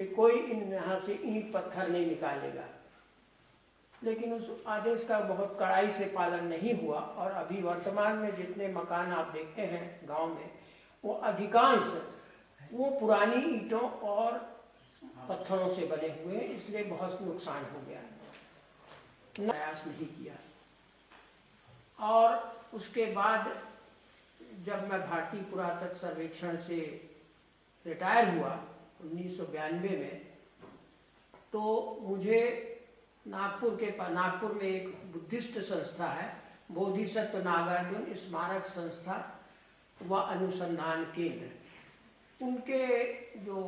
कि कोई यहाँ से ईंट पत्थर नहीं निकालेगा। लेकिन उस आदेश का बहुत कड़ाई से पालन नहीं हुआ और अभी वर्तमान में जितने मकान आप देखते हैं गांव में, वो अधिकांश वो पुरानी ईंटों और पत्थरों से बने हुए, इसलिए बहुत नुकसान हो गया। प्रयास नहीं किया। और उसके बाद जब मैं भारतीय पुरातत्व सर्वेक्षण से रिटायर हुआ 1992 में, तो मुझे नागपुर में एक बुद्धिस्ट संस्था है, बोधिसत्व नागार्जुन स्मारक संस्था व अनुसंधान केंद्र, उनके जो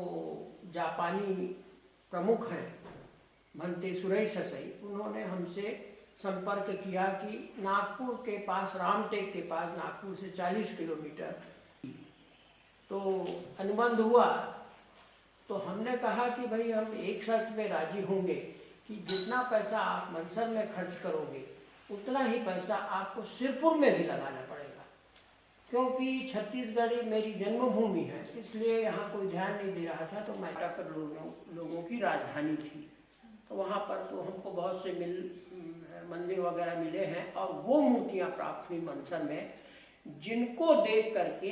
जापानी प्रमुख हैं भंते सुरेश ससई, उन्होंने हमसे संपर्क किया कि नागपुर के पास, रामटेक के पास, नागपुर से 40 किलोमीटर, तो अनुबंध हुआ। तो हमने कहा कि भाई हम एक शर्त पे राजी होंगे कि जितना पैसा आप मंसर में खर्च करोगे उतना ही पैसा आपको सिरपुर में भी लगाना पड़ेगा, क्योंकि छत्तीसगढ़ मेरी जन्मभूमि है, इसलिए यहाँ कोई ध्यान नहीं दे रहा था। तो मैटा पर लोगों की राजधानी थी, तो वहाँ पर तो हमको बहुत से मंदिर वगैरह मिले हैं और वो मूर्तियाँ प्राप्त हुई मंसर में, जिनको देख करके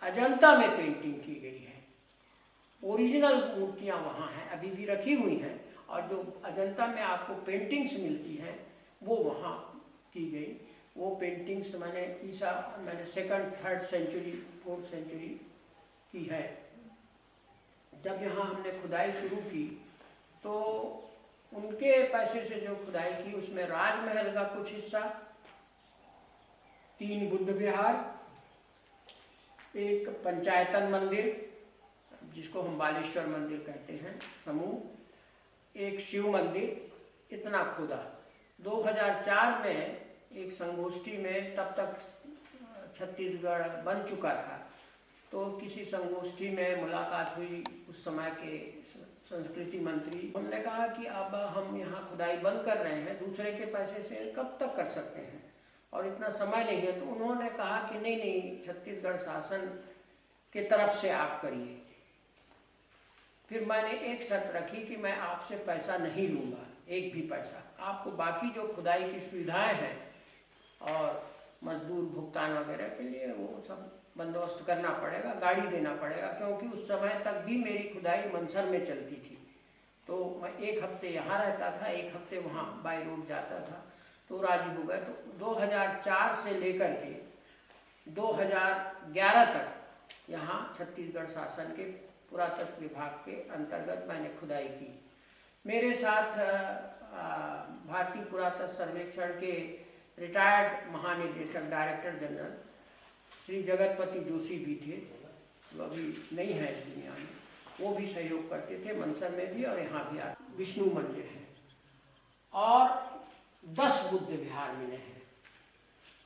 अजंता में पेंटिंग की गई है। ओरिजिनल मूर्तियाँ वहाँ हैं, अभी भी रखी हुई हैं, और जो अजंता में आपको पेंटिंग्स मिलती हैं वो वहाँ की गई। वो पेंटिंग्स मैंने 2nd, 3rd century, 4th century की है। जब यहाँ हमने खुदाई शुरू की तो उनके पैसे से जो खुदाई की, उसमें राजमहल का कुछ हिस्सा, 3 बुद्ध विहार, एक पंचायतन मंदिर जिसको हम बालेश्वर मंदिर कहते हैं समूह, एक शिव मंदिर, इतना खुदा। 2004 में एक संगोष्ठी में, तब तक छत्तीसगढ़ बन चुका था, तो किसी संगोष्ठी में मुलाकात हुई उस समय के संस्कृति मंत्री। उन्होंने कहा कि अब हम यहाँ खुदाई बंद कर रहे हैं, दूसरे के पैसे से कब तक कर सकते हैं और इतना समय नहीं है। तो उन्होंने कहा कि नहीं, छत्तीसगढ़ शासन के तरफ से आप करिए। फिर मैंने एक शर्त रखी कि मैं आपसे पैसा नहीं लूँगा, एक भी पैसा। आपको बाकी जो खुदाई की सुविधाएं हैं और मजदूर भुगतान वगैरह के लिए वो सब बंदोबस्त करना पड़ेगा, गाड़ी देना पड़ेगा, क्योंकि उस समय तक भी मेरी खुदाई मंसर में चलती थी। तो मैं 1 हफ्ते यहाँ रहता था, 1 हफ्ते वहाँ बाई रोड जाता था, तो राजी हो गए। तो 2004 से लेकर के 2011 तक यहाँ छत्तीसगढ़ शासन के पुरातत्व विभाग के अंतर्गत मैंने खुदाई की। मेरे साथ भारतीय पुरातत्व सर्वेक्षण के रिटायर्ड महानिदेशक, डायरेक्टर जनरल श्री जगतपति जोशी भी थे, जो अभी नहीं है इस दुनिया में। वो भी सहयोग करते थे, मंसर में भी और यहाँ भी। विष्णु मंदिर है और 10 बुद्ध विहार मिले हैं,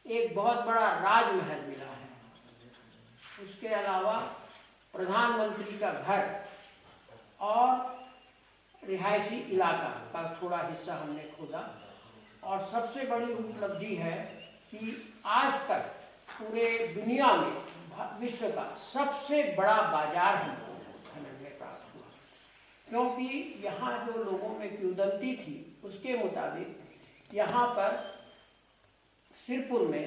एक बहुत बड़ा राजमहल मिला है, उसके अलावा प्रधानमंत्री का घर और रिहायशी इलाका का थोड़ा हिस्सा हमने खोदा। और सबसे बड़ी उपलब्धि है कि आज तक पूरे दुनिया में विश्व का सबसे बड़ा बाजार हमको खनन में प्राप्त हुआ, क्योंकि यहाँ जो लोगों में किंवदंती थी उसके मुताबिक यहाँ पर सिरपुर में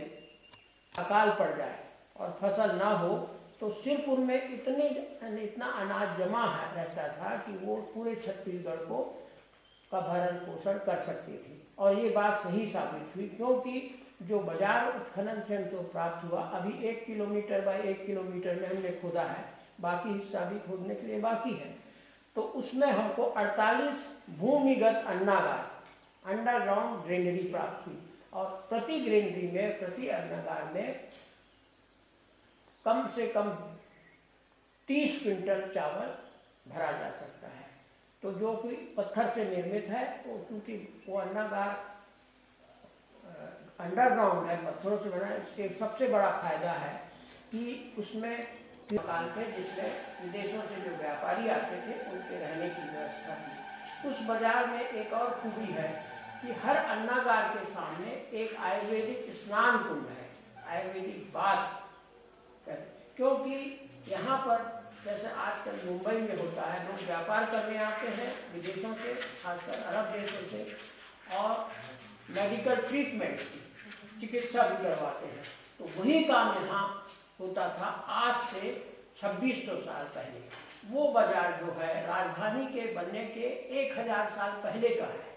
अकाल पड़ जाए और फसल ना हो तो सिरपुर में इतना अनाज जमा रहता था कि वो पूरे छत्तीसगढ़ का भरण पोषण कर सकती थी। और ये बात सही साबित हुई, क्योंकि जो बाजार उत्खनन से हमको प्राप्त हुआ, अभी 1 किलोमीटर बाय 1 किलोमीटर में हमने खोदा है, बाकी हिस्सा भी खोदने के लिए बाकी है। तो उसमें हमको 48 भूमिगत अन्नागार, अंडरग्राउंड ग्रेनरी प्राप्त हुई, और प्रति ग्रेनरी में, प्रति अन्नागार में कम से कम 30 क्विंटल चावल भरा जा सकता है। तो जो कोई पत्थर से निर्मित है, वो क्योंकि वो अन्नागार अंडरग्राउंड है, पत्थरों से बना है, इसके सबसे बड़ा फायदा है कि उसमें मकान थे जिसमें विदेशों से जो व्यापारी आते थे उनके रहने की व्यवस्था थी। उस बाजार में एक और खूबी है कि हर अन्नागार के सामने एक आयुर्वेदिक स्नान कुंड है, आयुर्वेदिक बाथ, क्योंकि यहाँ पर जैसे आजकल मुंबई में होता है, लोग व्यापार करने आते हैं विदेशों से, खासकर अरब देशों से, और मेडिकल ट्रीटमेंट, चिकित्सा भी करवाते हैं। तो वही काम यहाँ होता था आज से 2600 साल पहले। वो बाजार जो है राजधानी के बनने के 1000 साल पहले का है,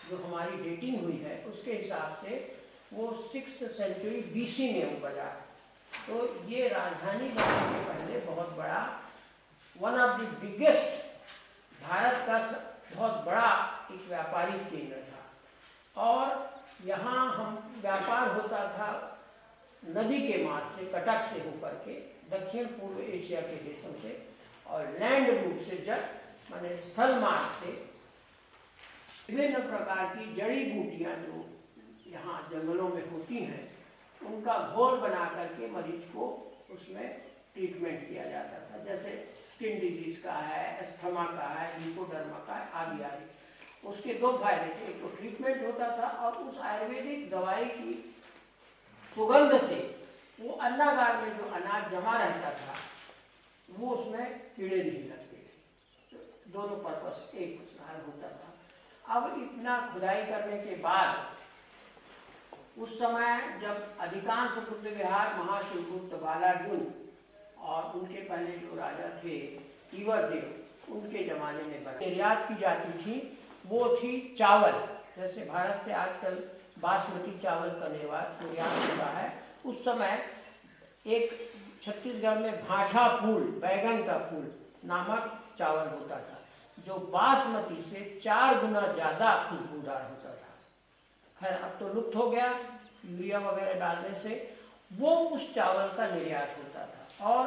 जो हमारी डेटिंग हुई है उसके हिसाब से वो 6th सेंचुरी BC में वो बाजार। तो ये राजधानी बनने के पहले बहुत बड़ा, one of the biggest, Bharat का बहुत बड़ा एक व्यापारिक केंद्र था। और यहाँ हम व्यापार होता था नदी के मार्ग से, कटक से होकर के दक्षिण पूर्व एशिया के देशों से, और लैंड रूट से, माने स्थल मार्ग से विभिन्न प्रकार की जड़ी बूटियाँ जो यहाँ जंगलों में होती हैं उनका घोल बना करके मरीज को उसमें ट्रीटमेंट किया जाता था। जैसे स्किन डिजीज का है, अस्थमा का है, लिपोडर्मा का है, आदि आदि। उसके दो फायदे थे, एक तो ट्रीटमेंट होता था और उस आयुर्वेदिक दवाई की सुगंध से वो अन्नागार में जो अनाज जमा रहता था वो उसमें कीड़े नहीं लगते थे। तो दोनों पर्पस एक होता था। अब इतना खुदाई करने के बाद उस समय जब अधिकांश बुद्ध विहार महाशिवगुप्त बालार्जुन और उनके पहले जो राजा थे ईवरदेव, उनके जमाने में बना निर्यात की जाती थी वो थी चावल। जैसे भारत से आजकल बासमती चावल का निर्यात होता है, उस समय एक छत्तीसगढ़ में भाठा फूल, बैगन का फूल नामक चावल होता था जो बासमती से 4 गुना ज़्यादा खुशबूदार होता था। खैर अब तो लुप्त हो गया यूरिया वगैरह डालने से। वो उस चावल का निर्यात होता था। और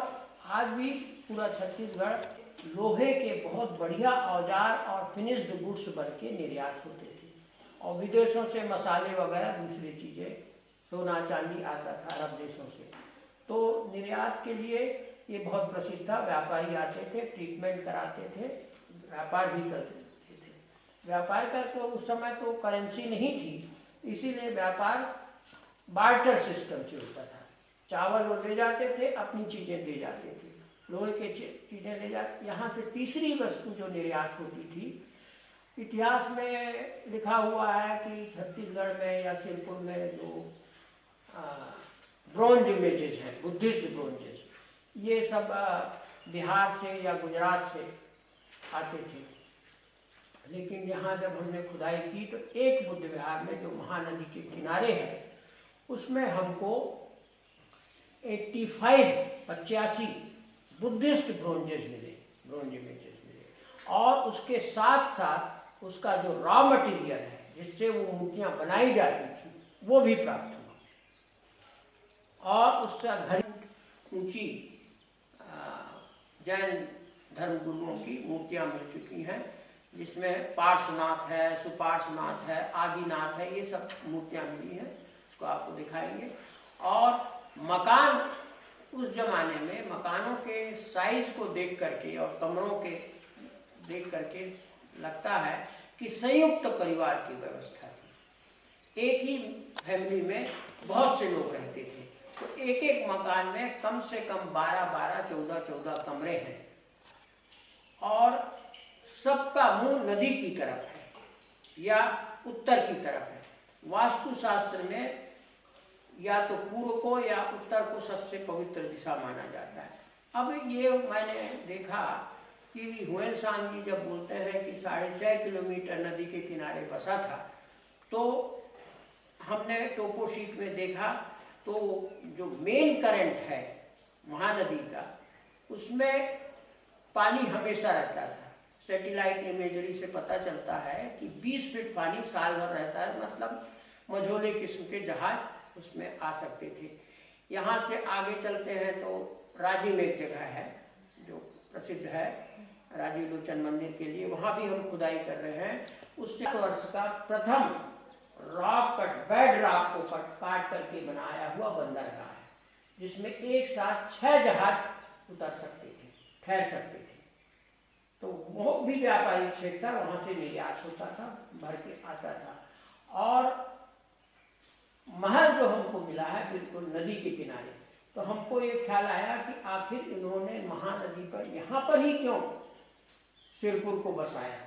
आज भी पूरा छत्तीसगढ़ लोहे के बहुत बढ़िया औजार और फिनिश्ड गुड्स बन के निर्यात होते थे। और विदेशों से मसाले वगैरह दूसरी चीज़ें, सोना चांदी आता था अरब देशों से। तो निर्यात के लिए ये बहुत प्रसिद्ध था। व्यापारी आते थे, ट्रीटमेंट कराते थे, व्यापार भी करते थे। व्यापार करके उस समय तो करेंसी नहीं थी, इसीलिए व्यापार बार्टर सिस्टम से होता था। चावल वो ले जाते थे, अपनी चीज़ें दे जाते थे, लोहे के चीज़ें ले जाते। यहाँ से तीसरी वस्तु जो निर्यात होती थी, इतिहास में लिखा हुआ है कि छत्तीसगढ़ में या सिरपुर में जो ब्रोंज इमेजेस हैं, बुद्धिस्ट ब्रोंजेस, ये सब बिहार से या गुजरात से आते थे। लेकिन यहाँ जब हमने खुदाई की तो एक बुद्ध विहार में जो महानदी के किनारे है उसमें हमको 85 बुद्धिस्ट ब्रोंजेस मिले, ब्रोंज इमेजेस मिले। और उसके साथ साथ उसका जो रॉ मटेरियल है जिससे वो मूर्तियाँ बनाई जाती थी वो भी प्राप्त हुआ। और उसका घड़ी ऊंची जैन धर्मगुरुओं की मूर्तियाँ मिल चुकी हैं, जिसमें पार्श्वनाथ है, सुपार्श्वनाथ है, आदिनाथ है, ये सब मूर्तियाँ मिली हैं, इसको आपको दिखाएंगे। और मकान, उस जमाने में मकानों के साइज को देख करके और कमरों के देख करके लगता है कि संयुक्त परिवार की व्यवस्था थी। एक ही फैमिली में बहुत से लोग रहते थे, तो एक एक मकान में कम से कम 12-12, 14-14 कमरे हैं। और सबका मुंह नदी की तरफ है या उत्तर की तरफ है। वास्तुशास्त्र में या तो पूर्व को या उत्तर को सबसे पवित्र दिशा माना जाता है। अब ये मैंने देखा कि हुएनसांग जी जब बोलते हैं कि 6.5 किलोमीटर नदी के किनारे बसा था, तो हमने टोपोशीट में देखा तो जो मेन करंट है महानदी का, उसमें पानी हमेशा रहता था। सैटेलाइट इमेजरी से पता चलता है कि 20 फीट पानी साल भर रहता है, मतलब मझोले किस्म के जहाज उसमें आ सकते थे। यहाँ से आगे चलते हैं तो राजी में एक जगह है जो प्रसिद्ध है, राजी लोचन मंदिर के लिए, वहाँ भी हम खुदाई कर रहे हैं। उससे वर्ष का प्रथम रॉक कट, बेड रॉक को काट करके बनाया हुआ बंदरगाह है, जिसमें एक साथ 6 जहाज उतर सकते थे, ठहर सकते थे। तो वो भी व्यापारिक क्षेत्र था, वहाँ से निर्यात होता था, भर के आता था। और महल जो हमको मिला है बिल्कुल नदी के किनारे, तो हमको ये ख्याल आया कि आखिर इन्होंने महानदी पर यहाँ पर ही क्यों सिरपुर को बसाया।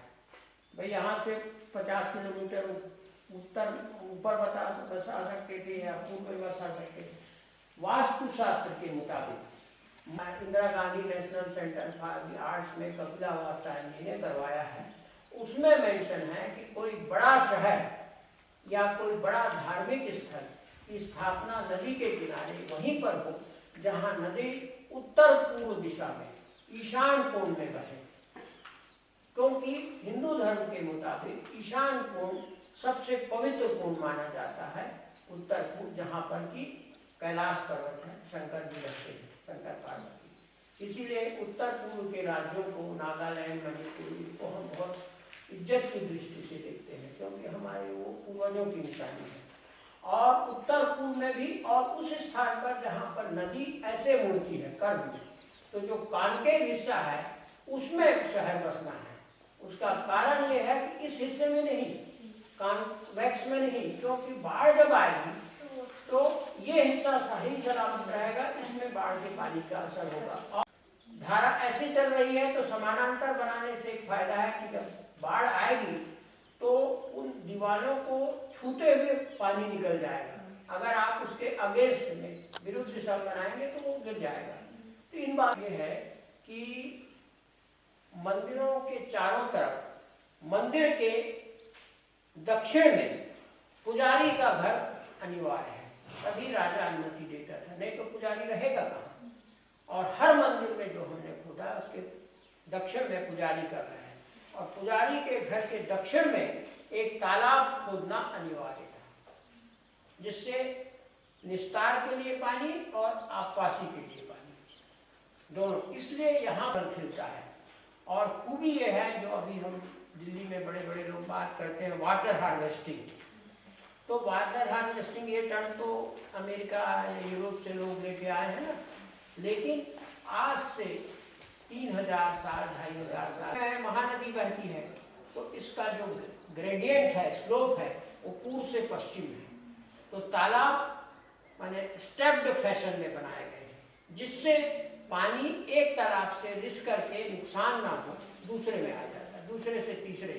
भाई यहाँ से 50 किलोमीटर ऊपर बसा सकते थे या पूर्व में बसा सकते थे। वास्तुशास्त्र के मुताबिक Indira Gandhi national centre for the arts में कपिलावास जी ने करवाया है, उसमें मेंशन है कि कोई बड़ा शहर या कोई बड़ा धार्मिक स्थल की स्थापना नदी के किनारे वहीं पर हो जहां नदी उत्तर पूर्व दिशा में ईशान कोण में बहे, क्योंकि हिंदू धर्म के मुताबिक ईशान कोण सबसे पवित्र कोण माना जाता है उत्तर पूर्व, जहाँ पर कि कैलाश पर्वत है, शंकर जी रहते हैं, शंकर पार्वती। इसीलिए उत्तर पूर्व के राज्यों को, नागालैंड, मणिपुर को हम बहुत इज्जत की दृष्टि से देखते हैं, क्योंकि हमारे वो पूर्वजों की निशानी है। और उत्तर पूर्व में भी, और उस स्थान पर जहाँ पर नदी ऐसे मुड़ती है कर्व में, तो जो कानकेर हिस्सा है उसमें शहर बसना है। उसका कारण ये है कि इस हिस्से में नहीं, कॉन्वेक्स में नहीं, क्योंकि बाढ़ जब आएगी तो ये हिस्सा सही सलामत रहेगा, इसमें बाढ़ के पानी का असर होगा। और धारा ऐसी चल रही है तो समानांतर बनाने से एक फायदा है कि जब बाढ़ आएगी तो उन दीवारों को छूते हुए पानी निकल जाएगा। अगर आप उसके अगेंस्ट में विरुद्ध दिशा बनाएंगे तो वो गिर जाएगा। तो इन बात ये है कि मंदिरों के चारों तरफ, मंदिर के दक्षिण में पुजारी का घर अनिवार्य है, तभी राजा अनुमति देता था, नहीं तो पुजारी रहेगा कहाँ। और हर मंदिर में जो हमने खोदा उसके दक्षिण में पुजारी का घर है, और पुजारी के घर के दक्षिण में एक तालाब खोदना अनिवार्य था, जिससे निस्तार के लिए पानी और आबपासी के लिए पानी दोनों, इसलिए यहाँ पर खिलता है। और खूबी ये है जो अभी हम दिल्ली में बड़े बड़े लोग बात करते हैं वाटर हार्वेस्टिंग। तो वाटर हार्वेस्टिंग ये टर्म तो अमेरिका यूरोप से लोग लेके आए हैं ना, लेकिन आज से 3000 साल 2500 साल महानदी बहती है, तो इसका जो ग्रेडियंट है, स्लोप है, वो पूर्व से पश्चिम है। तो तालाब माने स्टेप्ड फैशन में बनाए गए हैं, जिससे पानी एक तालाब से रिस करके नुकसान ना हो दूसरे में आ जाता है, दूसरे से तीसरे।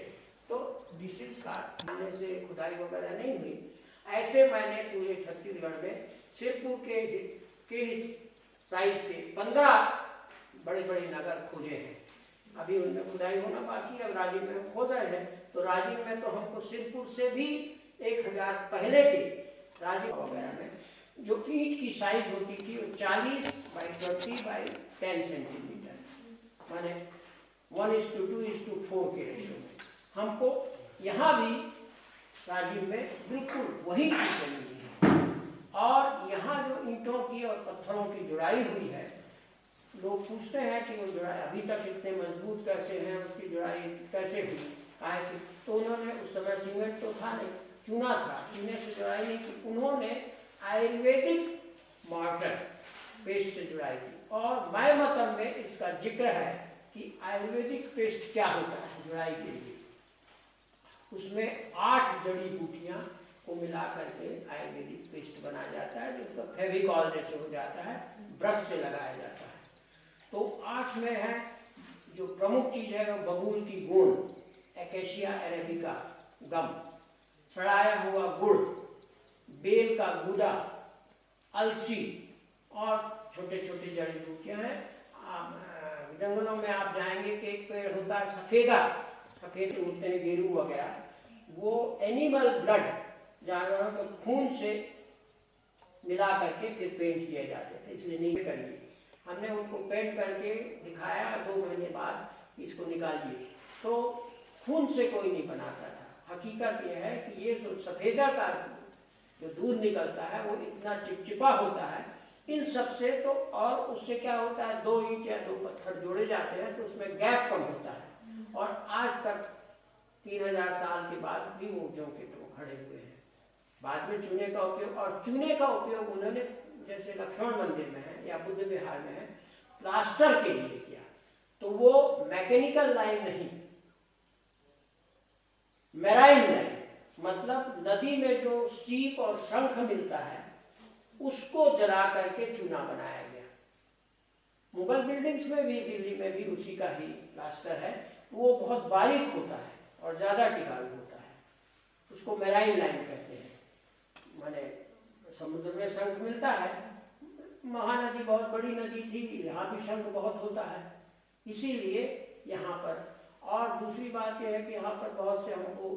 तो दिस इज आने से खुदाई वगैरह नहीं हुई। ऐसे मैंने पूरे छत्तीसगढ़ में सिरपुर के साइज के 15 बड़े बड़े नगर खोजे हैं। अभी उनमें खुदाई होना बाकी है, अब राजिम में खोद रहे हैं। तो राजिम में तो हमको सिरपुर से भी 1000 पहले के राजिम वगैरह में जो ईंट की साइज होती थी वो 40 बाई 20 बाई 10 सेंटीमीटर, माने 1:2:4 के रेशो में हमको यहाँ भी राजिम में बिल्कुल वही चीज़ मिली है। और यहाँ जो ईंटों की और पत्थरों की जुड़ाई हुई है, लोग पूछते हैं कि वो जुड़ाई अभी तक इतने मजबूत कैसे हैं, उसकी जुड़ाई कैसे हुई, काहे से? तो उन्होंने उस समय सीमेंट तो था नहीं, चूना था, चूने से जुड़ाई नहीं की, उन्होंने आयुर्वेदिक मॉर्टर पेस्ट से जुड़ाई की। और मैं मतम में इसका जिक्र है कि आयुर्वेदिक पेस्ट क्या होता है जुड़ाई के लिए। उसमें 8 जड़ी बूटियां को मिला करके आयुर्वेदिक पेस्ट बनाया जाता है, जिसका फेविकॉल जैसे हो जाता है, ब्रश से लगाया जाता है। तो 8 में है जो प्रमुख चीज है वो बबूल की गोंद, एकेशिया अरेबिका गम, सड़ाया हुआ गुड़, बेल का गुदा, अलसी और छोटे छोटे जड़ी बूटियां हैं। जंगलों में आप जाएंगे कि एक पेड़ होता है सफेदा, सफेद उड़ते हैं गेरू वगैरह, वो एनिमल ब्लड, जानवरों के खून से मिला करके फिर पेंट किए जाते थे, इसलिए नहीं करिए। हमने उनको पेंट करके दिखाया, 2 महीने बाद इसको निकालिए, तो खून से कोई नहीं बनाता था। हकीकत यह है कि ये जो सफेदा का जो दूध निकलता है वो इतना चिपचिपा होता है इन सब से, तो और उससे क्या होता है 2 ईंट या 2 पत्थर जोड़े जाते हैं तो उसमें गैप कम होता है। और आज तक 3000 साल के बाद भी वो जो के तो खड़े हुए हैं। बाद में चूने का उपयोग, और चूने का उपयोग उन्होंने जैसे लक्ष्मण मंदिर में है या बुद्ध विहार में है प्लास्टर के लिए किया, तो वो मैकेनिकल लाइन नहीं, मैराइन लाइन, मतलब नदी में जो सीप और शंख मिलता है उसको जला करके चूना बनाया गया। मुगल बिल्डिंग्स में भी, दिल्ली में भी उसी का ही प्लास्टर है। वो बहुत बारीक होता है और ज़्यादा टिकाऊ होता है। उसको मेराइन लाइन कहते हैं, माने समुद्र में शंख मिलता है। महानदी बहुत बड़ी नदी थी, यहाँ भी शंख बहुत होता है, इसीलिए यहाँ पर। और दूसरी बात यह है कि यहाँ पर बहुत से हमको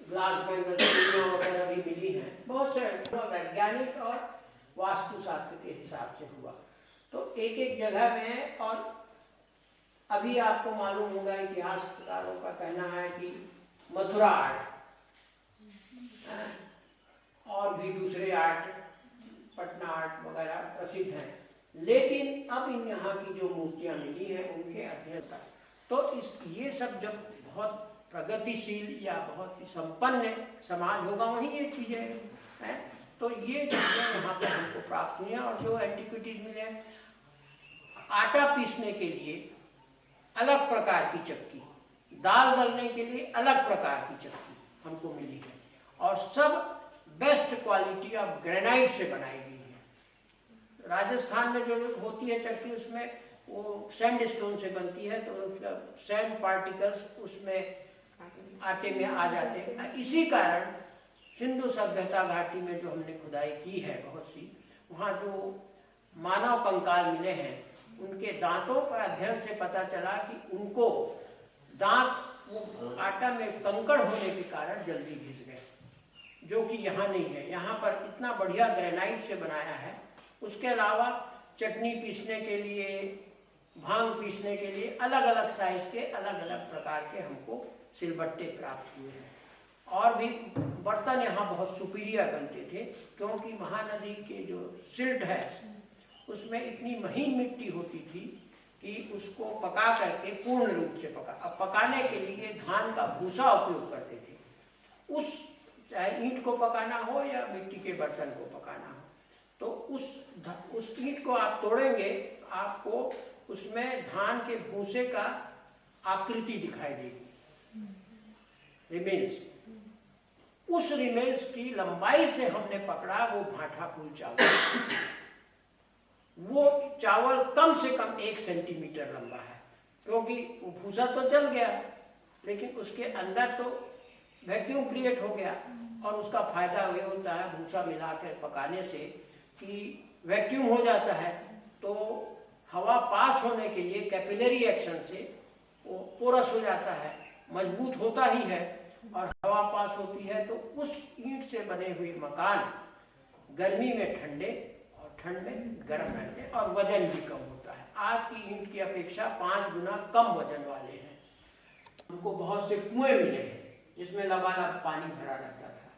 ग्लास बैंगल वगैरह भी मिली हैं, बहुत से वैज्ञानिक और वास्तुशास्त्र के हिसाब से हुआ। तो एक एक जगह में, और अभी आपको मालूम होगा, इतिहासकारों का कहना है कि मथुरा आर्ट और भी दूसरे आर्ट, पटना आर्ट वगैरह प्रसिद्ध हैं, लेकिन अब इन यहाँ की जो मूर्तियाँ मिली हैं उनके अध्ययन का, तो ये सब जब बहुत प्रगतिशील या बहुत ही संपन्न समाज होगा वहीं ये चीज़ें हैं। तो ये चीज़ें यहाँ पर हमको प्राप्त हुई हैं। और जो एंटिक्विटीज मिले, आटा पीसने के लिए अलग प्रकार की चक्की, दाल दलने के लिए अलग प्रकार की चक्की हमको मिली है, और सब बेस्ट क्वालिटी ऑफ ग्रेनाइट से बनाई गई है। राजस्थान में जो होती है चक्की, उसमें वो सैंडस्टोन से बनती है, तो सैंड पार्टिकल्स उसमें आटे में आ जाते हैं। इसी कारण सिंधु सभ्यता घाटी में जो हमने खुदाई की है बहुत सी, वहाँ जो मानव कंकाल मिले हैं, उनके दांतों का अध्ययन से पता चला कि उनको दांत वो आटा में कंकड़ होने के कारण जल्दी घिस गए, जो कि यहाँ नहीं है। यहाँ पर इतना बढ़िया ग्रेनाइट से बनाया है। उसके अलावा चटनी पीसने के लिए, भांग पीसने के लिए अलग अलग साइज के, अलग अलग प्रकार के हमको सिलबट्टे प्राप्त हुए हैं। और भी बर्तन यहाँ बहुत सुपीरियर बनते थे, क्योंकि महानदी के जो सिल्ट है उसमें इतनी महीन मिट्टी होती थी कि उसको पका करके पूर्ण रूप से पकाने के लिए धान का भूसा उपयोग करते थे। उस चाहे ईंट को पकाना हो या मिट्टी के बर्तन को पकाना हो, तो उस ईंट को आप तोड़ेंगे, आपको उसमें धान के भूसे का आकृति दिखाई देगी, रिमेन्स। उस रिमेन्स की लंबाई से हमने पकड़ा वो भाटा फूल चावल। वो चावल कम से कम 1 सेंटीमीटर लंबा है, क्योंकि वो भूसा तो जल गया, लेकिन उसके अंदर तो वैक्यूम क्रिएट हो गया। और उसका फायदा ये होता है भूसा मिलाकर पकाने से कि वैक्यूम हो जाता है, तो हवा पास होने के लिए कैपिलरी एक्शन से वो पोरस हो जाता है, मजबूत होता ही है, और हवा पास होती है तो उस ईंट से बने हुए मकान गर्मी में ठंडे और ठंड में गर्म रहते हैं, और वजन भी कम होता है। आज की ईंट की अपेक्षा 5 गुना कम वजन वाले हैं। हमको बहुत से कुएं मिले हैं जिसमें लबालब पानी भरा रहता था,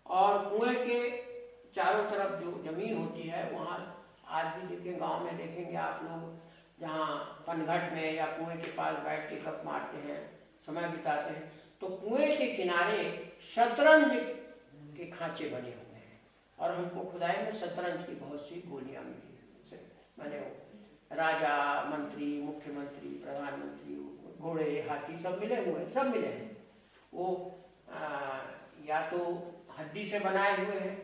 और कुएं के चारों तरफ जो जमीन होती है वहाँ आज भी देखें, गांव में देखेंगे आप लोग, जहाँ पनघट में या कुएं के पास बैठ के गप मारते हैं, समय बिताते हैं, तो कुएं के किनारे शतरंज के खांचे बने हुए हैं। और हमको खुदाई में शतरंज की बहुत सी गोलियां मिली, मैंने राजा, मंत्री, मुख्यमंत्री, प्रधानमंत्री, घोड़े, हाथी सब मिले हुए हैं, सब मिले हैं। वो या तो हड्डी से बनाए हुए हैं,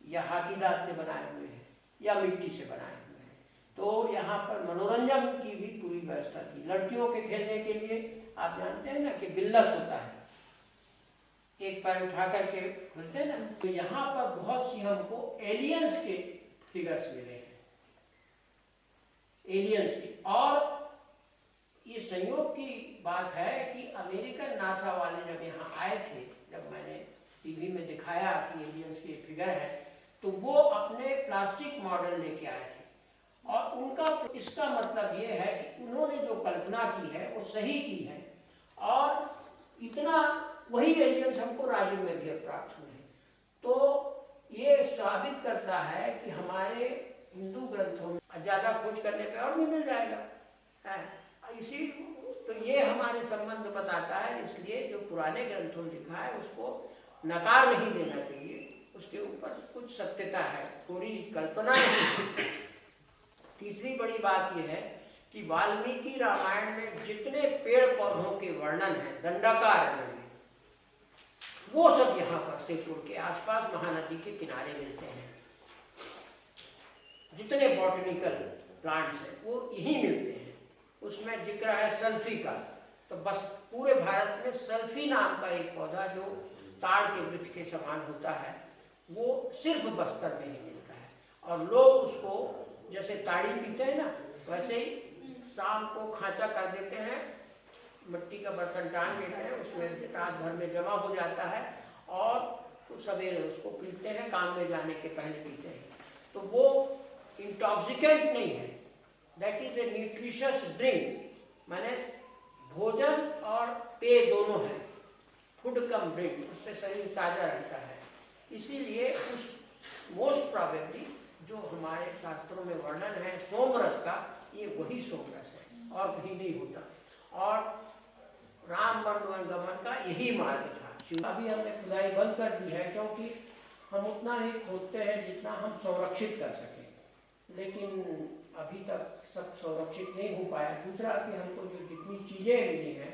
या हाथी दांत से बनाए हुए हैं, या मिट्टी से बनाए हुए हैं। तो यहाँ पर मनोरंजन की भी पूरी व्यवस्था थी। लड़कियों के खेलने के लिए आप जानते हैं ना कि बिल्लस होता है, एक पैर उठा करके खुलते हैं ना, तो यहाँ पर बहुत सी हमको एलियंस के फिगर्स मिले हैं, एलियंस की। और ये संयोग की बात है कि अमेरिकन नासा वाले जब यहाँ आए थे, जब मैंने टीवी में दिखाया कि एलियंस की फिगर है, तो वो अपने प्लास्टिक मॉडल लेके आए थे। और उनका इसका मतलब ये है कि उन्होंने जो कल्पना की है वो सही की है, और इतना वही एलियंस हमको राजू में भी प्राप्त हुए हैं। तो ये साबित करता है कि हमारे हिंदू ग्रंथों में ज़्यादा खोज करने पे और भी मिल जाएगा। इसी तो ये हमारे संबंध बताता है, इसलिए जो पुराने ग्रंथों में लिखा है उसको नकार नहीं देना चाहिए, उसके ऊपर कुछ सत्यता है, पूरी कल्पना नहीं। तीसरी बड़ी बात यह है कि वाल्मीकि रामायण में जितने पेड़ पौधों के वर्णन है दंडकारण्य में, वो सब यहाँ पर सिरपुर के आसपास महानदी के किनारे मिलते हैं। जितने बॉटनिकल प्लांट्स हैं वो यही मिलते हैं। उसमें जिक्र है सल्फी का, तो बस पूरे भारत में सल्फी नाम का एक पौधा जो ताड़ के वृक्ष के समान होता है वो सिर्फ बस्तर में ही मिलता है। और लोग उसको जैसे ताड़ी पीते हैं ना, वैसे ही शाम को खांचा कर देते हैं, मिट्टी का बर्तन टांग देते हैं, उसमें रात भर में जमा हो जाता है और सवेरे उसको पीते हैं, काम में जाने के पहले पीते हैं। तो वो इंटॉक्सिकेंट नहीं है, that is a nutritious drink, माने भोजन और पेय दोनों है, फूड कम ड्रिंक, उससे शरीर ताजा रहता है। इसीलिए उस मोस्ट प्रोबेबली जो हमारे शास्त्रों में वर्णन है सोमरस का, ये वही सोमरस है और कहीं नहीं होता। और राम वनगमन का यही मार्ग था। अभी हमने खुदाई बंद कर दी है क्योंकि हम उतना ही खोदते हैं जितना हम संरक्षित कर सकें, लेकिन अभी तक सब संरक्षित नहीं हो पाया। दूसरा कि हमको जो जितनी चीज़ें मिली हैं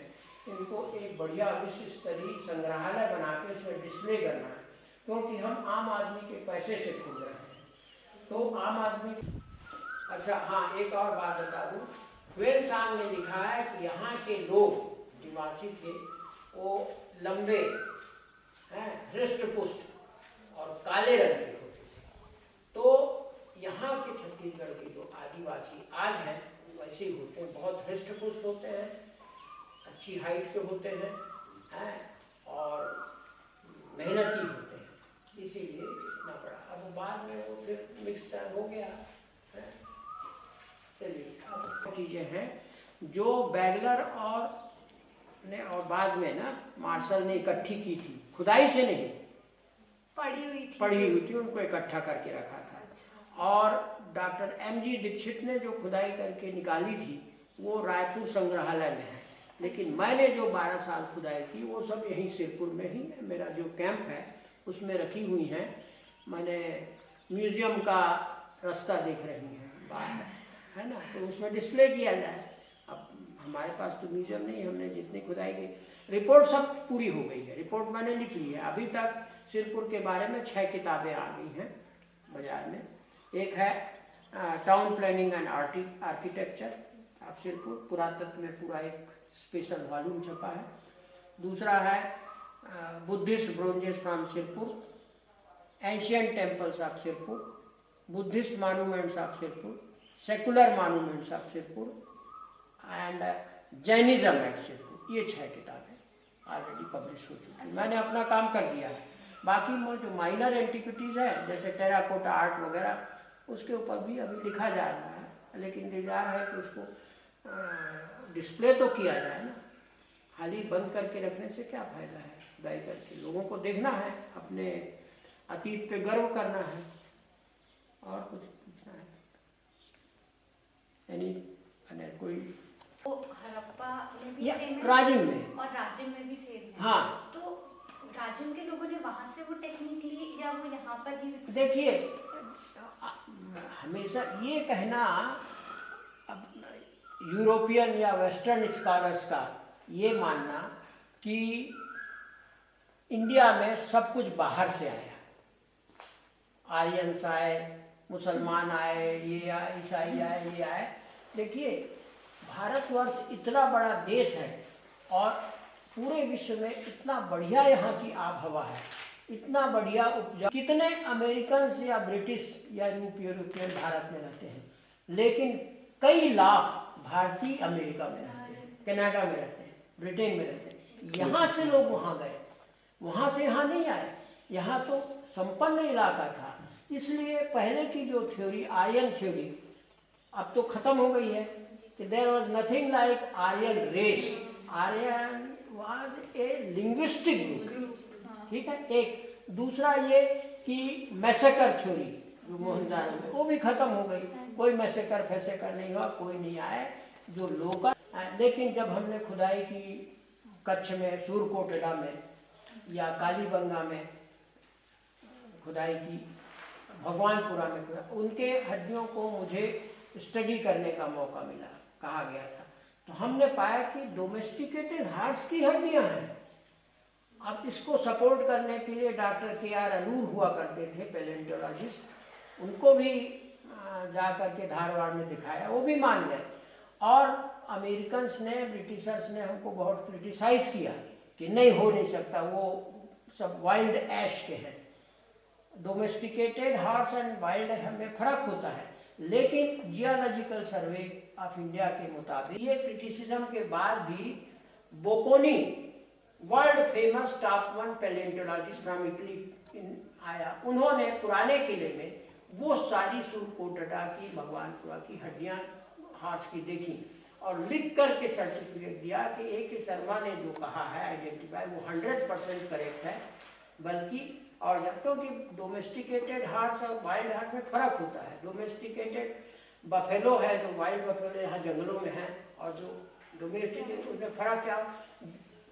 इनको एक बढ़िया विश्व स्तरीय संग्रहालय बना के उसमें डिस्प्ले करना है, क्योंकि हम आम आदमी के पैसे से खोद रहे हैं। तो आम आदमी, अच्छा हाँ, एक और बात बता दूँ, ह्वेन सांग ने लिखा है कि यहाँ के लोग दिमागी थे, वो लंबे हैं, हृष्ट पुष्ट और काले रंग के होते थे। तो यहाँ के छत्तीसगढ़ के जो आदिवासी आज हैं वैसे ही होते हैं, बहुत हृष्ट पुष्ट होते हैं, अच्छी हाइट के होते हैं और मेहनती होते हैं, इसीलिए इतना बड़ा। अब बाद में वो फिर मिक्स हो गया है। चलिए, अब चीज़ें हैं जो बैगलर और बाद में ना मार्शल ने इकट्ठी की थी, खुदाई से नहीं, पड़ी हुई थी, उनको इकट्ठा करके रखा था। अच्छा। और डॉक्टर MG दीक्षित ने जो खुदाई करके निकाली थी वो रायपुर संग्रहालय में है, लेकिन मैंने जो 12 साल खुदाई की वो सब यहीं सिरपुर में ही है। मेरा जो कैंप है उसमें रखी हुई हैं। मैंने म्यूजियम का रास्ता देख रही हैं बाहर, है ना, तो उसमें डिस्प्ले किया जाए। अब हमारे पास तो म्यूजियम नहीं, हमने जितनी खुदाई की रिपोर्ट सब पूरी हो गई है, रिपोर्ट मैंने लिख ली है। अभी तक सिरपुर के बारे में 6 किताबें आ गई हैं बाजार में। एक है town planning and architecture of Sirpur, पुरातत्व में पूरा एक स्पेशल वॉल्यूम छपा है। दूसरा है Buddhist bronzes from Sirpur, ancient temples of Sirpur, Buddhist monuments of Sirpur, secular monuments of Sirpur and Jainism at Sirpur. ये 6 किताबें ऑलरेडी पब्लिश हो चुकी हैं। मैंने अपना काम कर दिया है। बाकी वो जो माइनर एंटिक्विटीज़ है जैसे टेराकोटा आर्ट वगैरह, उसके ऊपर भी अभी लिखा जा रहा है, लेकिन इंतजार है कि उसको डिस्प्ले तो किया जाए ना। खाली बंद करके रखने से क्या फ़ायदा है, खुदाई करके लोगों को देखना है, अपने अतीत पे गर्व करना है, और कुछ पूछना है यानी कोई हड़प्पा में भी सेम है राजिम में और राजिम में भी सेम है। हाँ, तो राजिम के लोगों ने वहां से वो टेक्निक ली या वो यहाँ पर ही? देखिए, हमेशा ये कहना यूरोपियन या वेस्टर्न स्कॉलर्स का ये मानना कि इंडिया में सब कुछ बाहर से आया, आर्यंस आए, मुसलमान आए, ये आए, ईसाई आए, ये आए। देखिए, भारतवर्ष इतना बड़ा देश है और पूरे विश्व में इतना बढ़िया यहाँ की आबहवा है, इतना बढ़िया उपजा। कितने अमेरिकन या ब्रिटिश या यूरोपियन भारत में रहते हैं, लेकिन कई लाख भारतीय अमेरिका में रहते हैं, कनाडा में रहते हैं, ब्रिटेन में रहते हैं। यहाँ से लोग वहाँ गए, वहाँ से यहाँ नहीं आए। यहाँ तो संपन्न इलाका था, इसलिए पहले की जो थ्योरी, आर्यन थ्योरी, अब तो खत्म हो गई है कि there was nothing like Aryan race. Aryan was a linguistic group, ठीक है। एक दूसरा ये कि मैसेकर थ्योरी जो मोहनदार में, वो भी खत्म हो गई। कोई मैसेकर फैसेकर नहीं हुआ, कोई नहीं आए जो लोकल। लेकिन जब हमने खुदाई की कच्छ में, सूरकोटड़ा में या कालीबंगा में खुदाई की, भगवानपुरा में खुदाई, उनके हड्डियों को मुझे स्टडी करने का मौका मिला, कहा गया था। तो हमने पाया कि डोमेस्टिकेटेड हार्ट्स की हड्डियां हैं, अब इसको सपोर्ट करने के लिए डॉक्टर KR अलूर हुआ करते थे पैलेंटोलॉजिस्ट, उनको भी जा करके धारवाड़ में दिखाया, वो भी मान गए। और अमेरिकन्स ने, ब्रिटिशर्स ने हमको बहुत क्रिटिसाइज किया कि नहीं, हो नहीं सकता, वो सब वाइल्ड ऐश के हैं। डोमेस्टिकेटेड हॉर्स एंड वाइल्ड में फर्क होता है, लेकिन जियोलॉजिकल सर्वे ऑफ इंडिया के मुताबिक ये क्रिटिसिज्म के बाद भी बोकोनी, world famous top 1 palaeontologist from Italy आया, उन्होंने पुराने किले में वो सारी सुरकोटड़ा की, भगवानपुरा की हड्डियां हाथ की देखी और लिख करके सर्टिफिकेट दिया कि A.K. शर्मा ने जो कहा है आइडेंटिफाई, वो 100% करेक्ट है। बल्कि और जब क्योंकि डोमेस्टिकेटेड हार्स और वाइल्ड हार्स में फर्क होता है। डोमेस्टिकेटेड बफेलो है, जो वाइल्ड बफेलो यहाँ जंगलों में है, और जो डोमेस्टिकेटेड, उसमें फर्क क्या,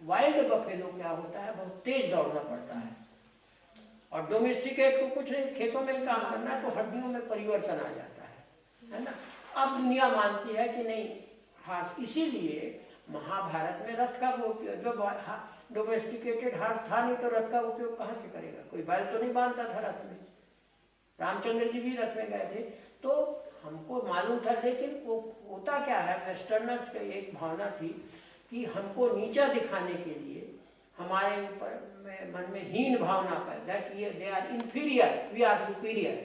वाइल्ड बफेलो क्या होता है, बहुत तेज दौड़ना पड़ता है, और डोमेस्टिकेट को कुछ नहीं, खेतों में ही काम करना है, तो हड्डियों में परिवर्तन आ जाता है ना। अब दुनिया मानती है कि नहीं हार्स, इसीलिए महाभारत में रथ का उपयोग, जो डोमेस्टिकेटेड हार्स था नहीं तो रथ का उपयोग कहाँ से करेगा, कोई बैल तो नहीं बांधता था रथ में। रामचंद्र जी भी रथ में गए थे, तो हमको मालूम था, लेकिन वो होता क्या है, वेस्टर्नर्स की एक भावना थी कि हमको नीचा दिखाने के लिए हमारे ऊपर मन में हीन भावना पैदा कि they are inferior, we are superior,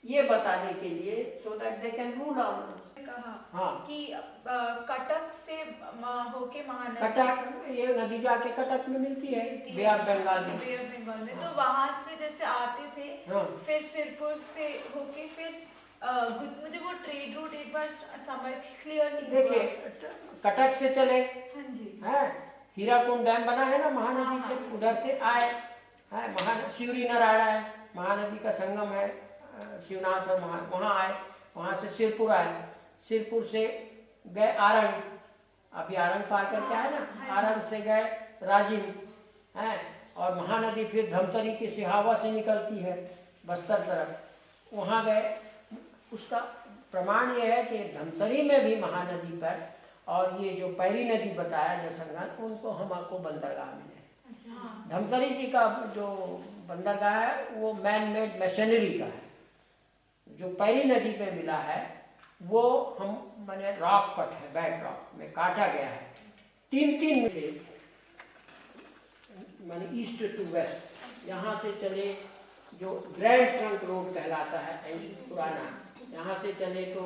ये बताने के लिए, so that they can rule on us. हाँ कि कटक से होके महानदी, कटक ये नदी जाके कटक में मिलती है, बे ऑफ बंगाल में, बे ऑफ बंगाल में, तो वहां से जैसे आते थे, हाँ। फिर सिरपुर से होके फिर मुझे वो ट्रेड रूट एक बार समझ क्लियर नहीं हुआ। देखिए कटक से चले, हाँ जी, है हीराकुंड डैम बना है ना महानदी के, उधर से आए, है शिवरी नारायण है, महानदी का संगम है, शिवनाथ और वहाँ आए, वहाँ से सिरपुर आए, सिरपुर से गए आरंग, अभी आरंग पार करके आए ना, आरंग से गए राजिम, है, और महानदी फिर धमतरी के सिहावा से निकलती है बस्तर तरफ, वहाँ गए। उसका प्रमाण ये है कि धमतरी में भी महानदी पर, और ये जो पैरी नदी बताया जो संगम, उनको हम आपको बंदरगाह मिले। धमतरी जी का जो बंदरगाह है वो मैन मेड मशीनरी का है, जो पैरी नदी पे मिला है वो हम मैंने रॉक कट है, बेड रॉक में काटा गया है, 3-3 माने ईस्ट टू वेस्ट, यहाँ से चले जो ग्रैंड ट्रंक रोड कहलाता है पुराना, यहाँ से चले तो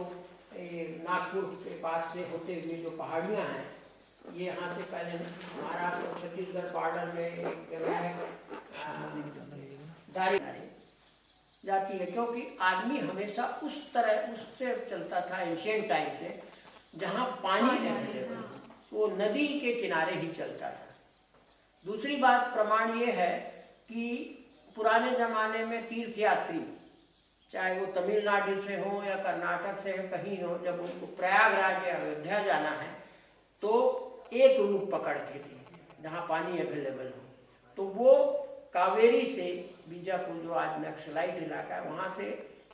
नागपुर के पास से होते हुए जो पहाड़ियाँ हैं, ये यहाँ से पहले महाराष्ट्र और छत्तीसगढ़ बॉर्डर में एक जगह है दारी जाती है, क्योंकि आदमी हमेशा उस तरह उससे चलता था एंशिएंट टाइम से, जहाँ पानी अवेलेबल, वो नदी के किनारे ही चलता था। दूसरी बात प्रमाण ये है कि पुराने ज़माने में तीर्थयात्री, चाहे वो तमिलनाडु से हो या कर्नाटक से हो, कहीं हो, जब उनको प्रयागराज या अयोध्या जाना है तो एक रूट पकड़ते थे जहाँ पानी अवेलेबल हो, तो वो कावेरी से बीजापुर जो आज नक्सलाइट इलाका है, वहाँ से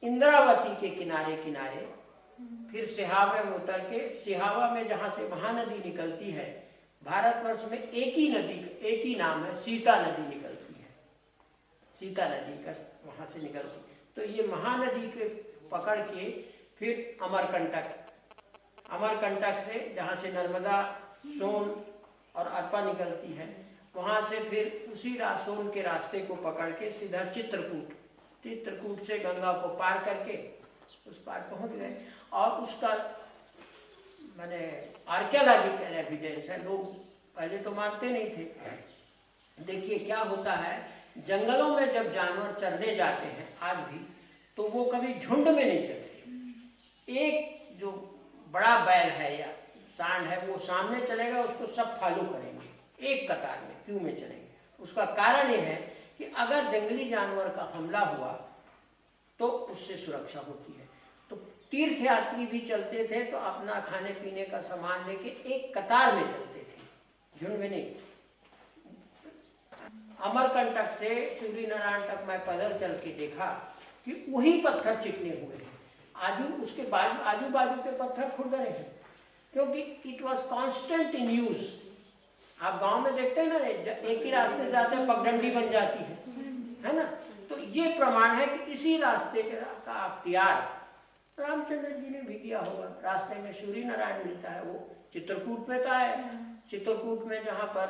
इंद्रावती के किनारे किनारे फिर सिहावा में उतर के, सिहावा में जहाँ से महानदी निकलती है, भारतवर्ष में एक ही नदी, एक ही नाम है, सीता नदी निकलती है, सीता नदी का वहाँ से निकलती है। तो ये महानदी के पकड़ के फिर अमरकंटक, अमरकंटक से जहाँ से नर्मदा, सोन और अरपा निकलती है, वहाँ से फिर उसी सोन के रास्ते को पकड़ के सीधा चित्रकूट, चित्रकूट से गंगा को पार करके उस पार पहुँच गए। और उसका माने आर्कियोलॉजिकल एविडेंस है, लोग पहले तो मानते नहीं थे। देखिए क्या होता है, जंगलों में जब जानवर चरने जाते हैं आज भी, तो वो कभी झुंड में नहीं चलते। एक जो बड़ा बैल है या सांड है वो सामने चलेगा, उसको सब फॉलो करेंगे एक कतार में, क्यों में चलेंगे। उसका कारण ये है कि अगर जंगली जानवर का हमला हुआ तो उससे सुरक्षा होती है। तो तीर्थयात्री भी चलते थे तो अपना खाने पीने का सामान लेके एक कतार में चलते थे, झुंड में नहीं। अमरकंटक से सूर्य नारायण तक मैं पैदल चल के देखा कि वही पत्थर चिकने हुए हैं, उसके आजू बाजू के पत्थर खुरदरे हैं, क्योंकि it was constant in use. आप गांव में पे देखते हैं ना, एक ही रास्ते से जाते हैं, पगडंडी बन जाती है ना। तो ये प्रमाण है कि इसी रास्ते का अख्तियार रामचंद्र जी ने भी किया होगा। रास्ते में सूर्य नारायण मिलता है, वो चित्रकूट में का है। चित्रकूट में जहाँ पर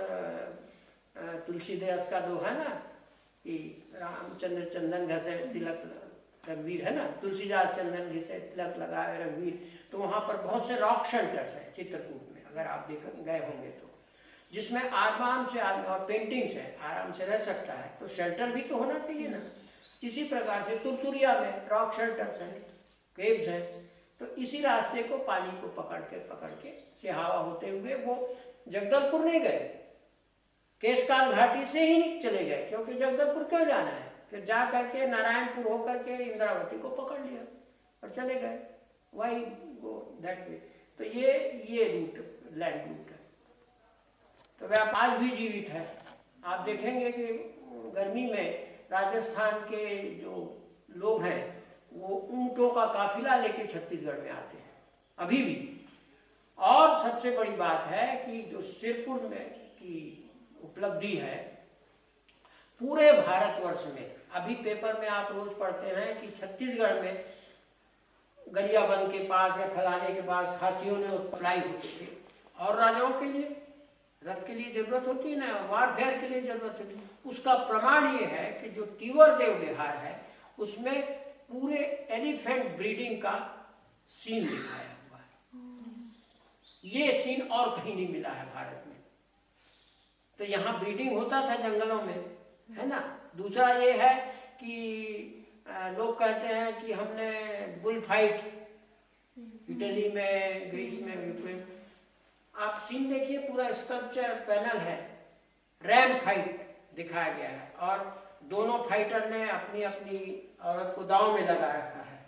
तुलसीदास का दोहा है ना कि रामचंद्र चंदन घसे तिलक रघुवीर, है ना, तुलसीदास चंदन घसे तिलक लगाए रघुवीर। तो वहाँ पर बहुत से रॉक शेल्टर्स हैं चित्रकूट में, अगर आप देख गए होंगे तो, जिसमें आराम से आदमी, और पेंटिंग्स है, आराम से रह सकता है। तो शेल्टर भी तो होना चाहिए ना। इसी प्रकार से तुरतुरिया में रॉक शेल्टर्स हैं, केव्स हैं। तो इसी रास्ते को पानी को पकड़ के सिहावा होते हुए वो जगदलपुर नहीं गए, केशकाल घाटी से ही चले गए, क्योंकि जगदलपुर क्यों जाना है, फिर जा करके नारायणपुर होकर के इंद्रावती को पकड़ लिया और चले गए, वाई गो दैट वे। तो ये रूट लैंड रूट है। तो वह आज भी जीवित है। आप देखेंगे कि गर्मी में राजस्थान के जो लोग हैं वो ऊंटों का काफिला लेके छत्तीसगढ़ में आते हैं अभी भी। और सबसे बड़ी बात है कि जो सिरपुर में की उपलब्धि है पूरे भारतवर्ष में, अभी पेपर में आप रोज पढ़ते हैं कि छत्तीसगढ़ में गरियाबंद के पास या फलाने के पास हाथियों ने अप्लाई होते थे, और राजाओं के लिए रथ के लिए जरूरत होती है ना, वारफेयर के लिए जरूरत होती है। उसका प्रमाण ये है कि जो तीवर देव विहार है उसमें पूरे एलिफेंट ब्रीडिंग का सीन दिखाया हुआ है। ये सीन और कहीं नहीं मिला है भारत में। तो यहाँ ब्रीडिंग होता था जंगलों में, है ना। दूसरा ये है कि लोग कहते हैं कि हमने बुल फाइट इटली में, ग्रीस में, यूक्रेन, आप सीन देखिए, पूरा स्कल्पचर पैनल है, रैम फाइट दिखाया गया है, और दोनों फाइटर ने अपनी अपनी औरत को दांव में लगा रखा है।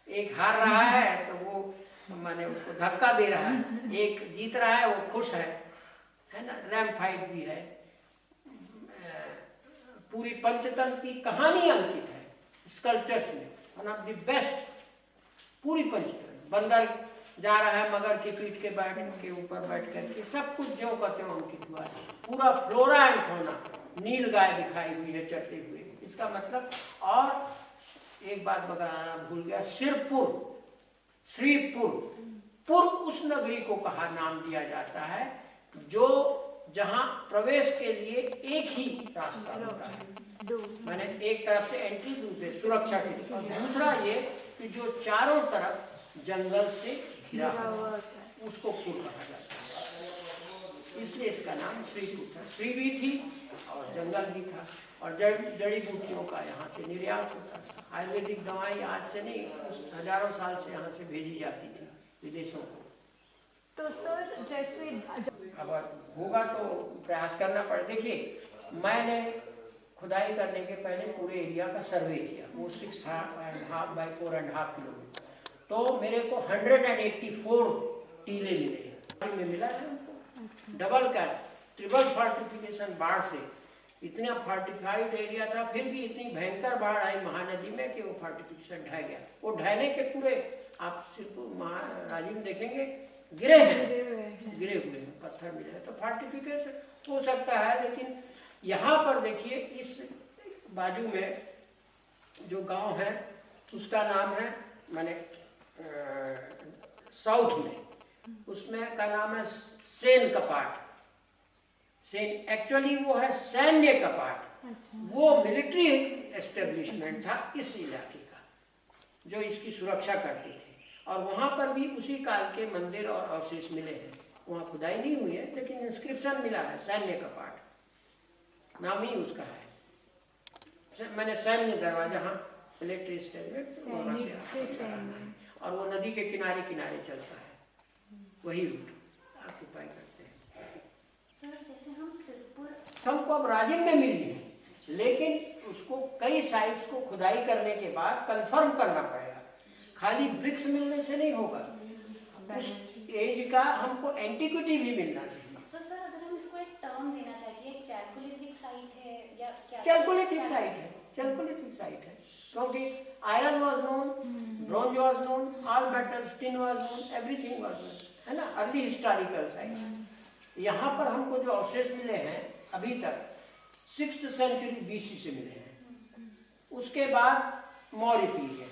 एक हार रहा है तो वो माने उसको धक्का दे रहा है, एक जीत रहा है वो खुश है ना। रैम फाइट भी है। पूरी पंचतंत्र की कहानी अंकित है स्कल्पचर्स में, वन ऑफ द बेस्ट। पूरी पंचतंत्र, बंदर जा रहा है मगर की पीठ के ऊपर बैठ करके, सब कुछ ज्यों का त्यों अंकित हुआ है। पूरा फ्लोरा एंड फौना, नील गाय दिखाई हुई है चरते हुए, इसका मतलब। और एक बात बताना भूल गया, सिरपुर, श्रीपुर, पुर उस नगरी को कहा नाम दिया जाता है जो जहां प्रवेश के लिए एक ही रास्ता होता है, मैंने एक तरफ से एंट्री, दूसरे सुरक्षा के लिए, और दूसरा ये कि जो चारों तरफ जंगल से घिरा हुआ उसको पुर कहा जाता है। इसलिए इसका नाम श्रीपुर था। श्री भी थी और जंगल भी था, और जड़ी बूटियों का यहाँ से निर्यात होता था। आयुर्वेदिक दवाएं आज से नहीं, उस हजारों साल से यहाँ से भेजी जाती थी विदेशों को। तो सर जैसे अगर होगा तो प्रयास करना पड़े। देखिए, मैंने खुदाई करने के पहले पूरे एरिया का सर्वे किया, वो 6.5 by 4.5 किलोमीटर। तो मेरे को 184 टीले मिले में मिला है हमको, डबल कैप, ट्रिपल फोर्टिफिकेशन बाढ़ से। इतना फोर्टिफाइड एरिया था, फिर भी इतनी भयंकर बाढ़ आई महानदी में कि वो फोर्टिफिकेशन ढह गया। वो ढहने के पूरे आप सिर्फ राजीव में देखेंगे गिरे हुए हैं, पत्थर मिले हैं। तो फोर्टिफिकेशन हो सकता है, लेकिन यहाँ पर देखिए इस बाजू में जो गांव है उसका नाम है, माने साउथ में उसमें का नाम है सेन कपाट। सेन एक्चुअली वो है सैन्य कपाट। वो मिलिट्री एस्टेब्लिशमेंट था इस इलाके का जो इसकी सुरक्षा करती थी। और वहाँ पर भी उसी काल के मंदिर और अवशेष मिले हैं। वहाँ खुदाई नहीं हुई है, लेकिन इंस्क्रिप्शन मिला है, सैन्य कपाट नाम ही उसका है। मैंने सैन्य दरवाजा, हाँ, मिलिट्री स्टेट, और वो नदी के किनारे किनारे चलता है, वही रूट ऑक्यूपाई करते हैं। सर जैसे हम सिरपुर, हमको अब राजिम में मिली है, लेकिन उसको कई साइट्स को खुदाई करने के बाद कंफर्म करना पड़ेगा। खाली ब्रिक्स मिलने से नहीं होगा, उस एज का हमको एंटिक्विटी भी मिलना चाहिए। तो सर अगर हम इसको एक टर्म देना चाहिए, चैल्कोलिथिक साइट है या क्या? चैल्कोलिथिक साइट है, चैल्कोलिथिक साइट है, क्योंकि iron was known, bronze was known, all metals, tin was known, everything was known, है ना, अर्ली हिस्टोरिकल साइट। यहाँ पर हमको जो अवशेष मिले हैं अभी तक 6th सेंचुरी BC से मिले हैं। उसके बाद मौर्य पीरियड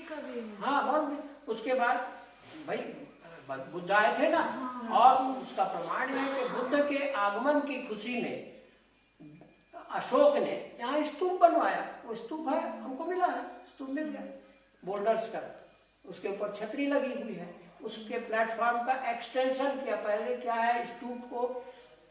का भी है। हाँ बहुत। उसके बाद भाई बुद्ध आए थे ना, और उसका प्रमाण है कि बुद्ध के आगमन की खुशी में अशोक ने यहाँ स्तूप बनवाया। वो स्तूप है, हमको मिला है, स्तूप मिल गया बोल्डर्स का। उसके ऊपर छतरी लगी हुई है, उसके प्लेटफॉर्म का एक्सटेंशन किया। पहले क्या है, स्तूप को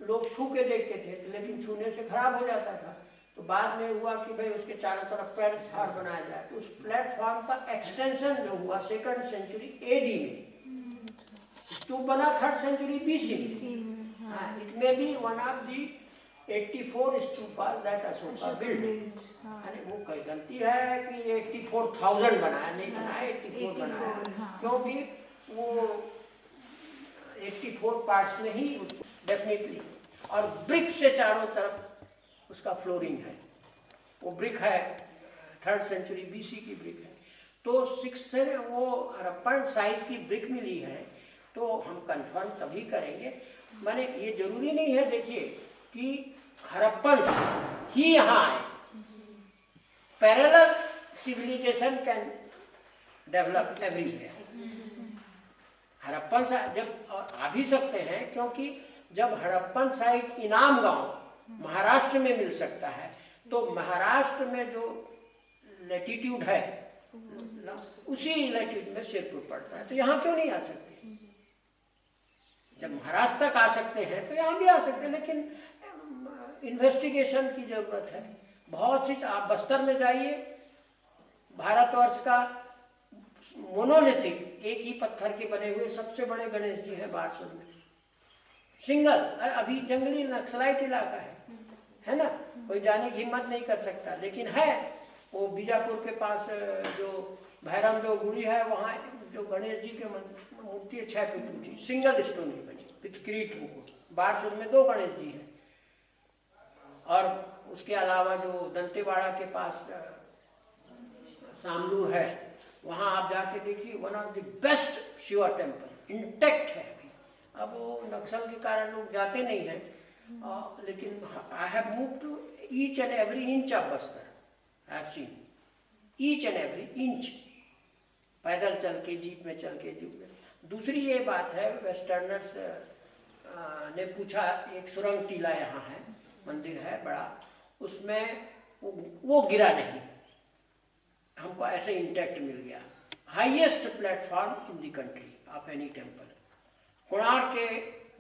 लोग छू के देखते थे, लेकिन छूने से खराब हो जाता था। तो बाद में हुआ कि भाई उसके चारों तरफ प्लेटफॉर्म बनाया जाए। तो उस प्लेटफॉर्म का एक्सटेंशन जो हुआ 2nd सेंचुरी AD में, स्तूप बना 3rd सेंचुरी BC में। हाँ, it may be one of the 84 stupas that Ashoka build. वो कई गलती है कि 84,000 बनाया, नहीं बनाया 84 बनाया, क्योंकि वो 84 पार्ट्स में ही डेफिनेटली। और ब्रिक से चारों तरफ उसका फ्लोरिंग है। वो ब्रिक है 3rd सेंचुरी BC की ब्रिक है। तो 6th से वो हड़प्पन साइज की ब्रिक मिली है, तो हम कंफर्म तभी करेंगे। माने ये जरूरी नहीं है, देखिए कि हड़प्पन ही यहाँ आए। Parallel civilization can develop everywhere. Harappan जब आ भी सकते हैं, क्योंकि जब हड़प्पन साइट इनाम गांव महाराष्ट्र में मिल सकता है, तो महाराष्ट्र में जो लैटिट्यूड है उसी लैटिट्यूड में सिरपुर पड़ता है। तो यहाँ क्यों नहीं आ सकते? जब महाराष्ट्र तक आ सकते हैं तो यहाँ भी आ सकते हैं, लेकिन इन्वेस्टिगेशन की जरूरत है। बहुत सी, आप बस्तर में जाइए, भारतवर्ष का मोनोलिथिक एक ही पत्थर के बने हुए सबसे बड़े गणेश जी हैं बारसूर में, सिंगल। अभी जंगली नक्सलाइट इलाका है ना, कोई जाने की हिम्मत नहीं कर सकता, लेकिन है। वो बीजापुर के पास जो भैरमदेव गुड़ी है, वहाँ जो गणेश जी के मूर्ति है 6 फीट ऊंची, सिंगल स्टोन ही बची विथ किरीट मुकुट। बारसूर में 2 गणेश जी हैं। और उसके अलावा जो दंतेवाड़ा के पास सामलू है, वहाँ आप जाके देखिए, one of the best Shiva temple intact है अभी। अब वो नक्सल के कारण लोग जाते नहीं हैं, लेकिन I have move to each and every inch of Bastar. I have seen each and every inch, पैदल चल के, जीप में चल के, जीप में। दूसरी ये बात है, वेस्टर्नर्स ने पूछा, एक सुरंग टीला यहाँ है, मंदिर है बड़ा, उसमें वो गिरा नहीं, हमको ऐसे इंटैक्ट मिल गया। Highest platform in the country of any temple. Konark के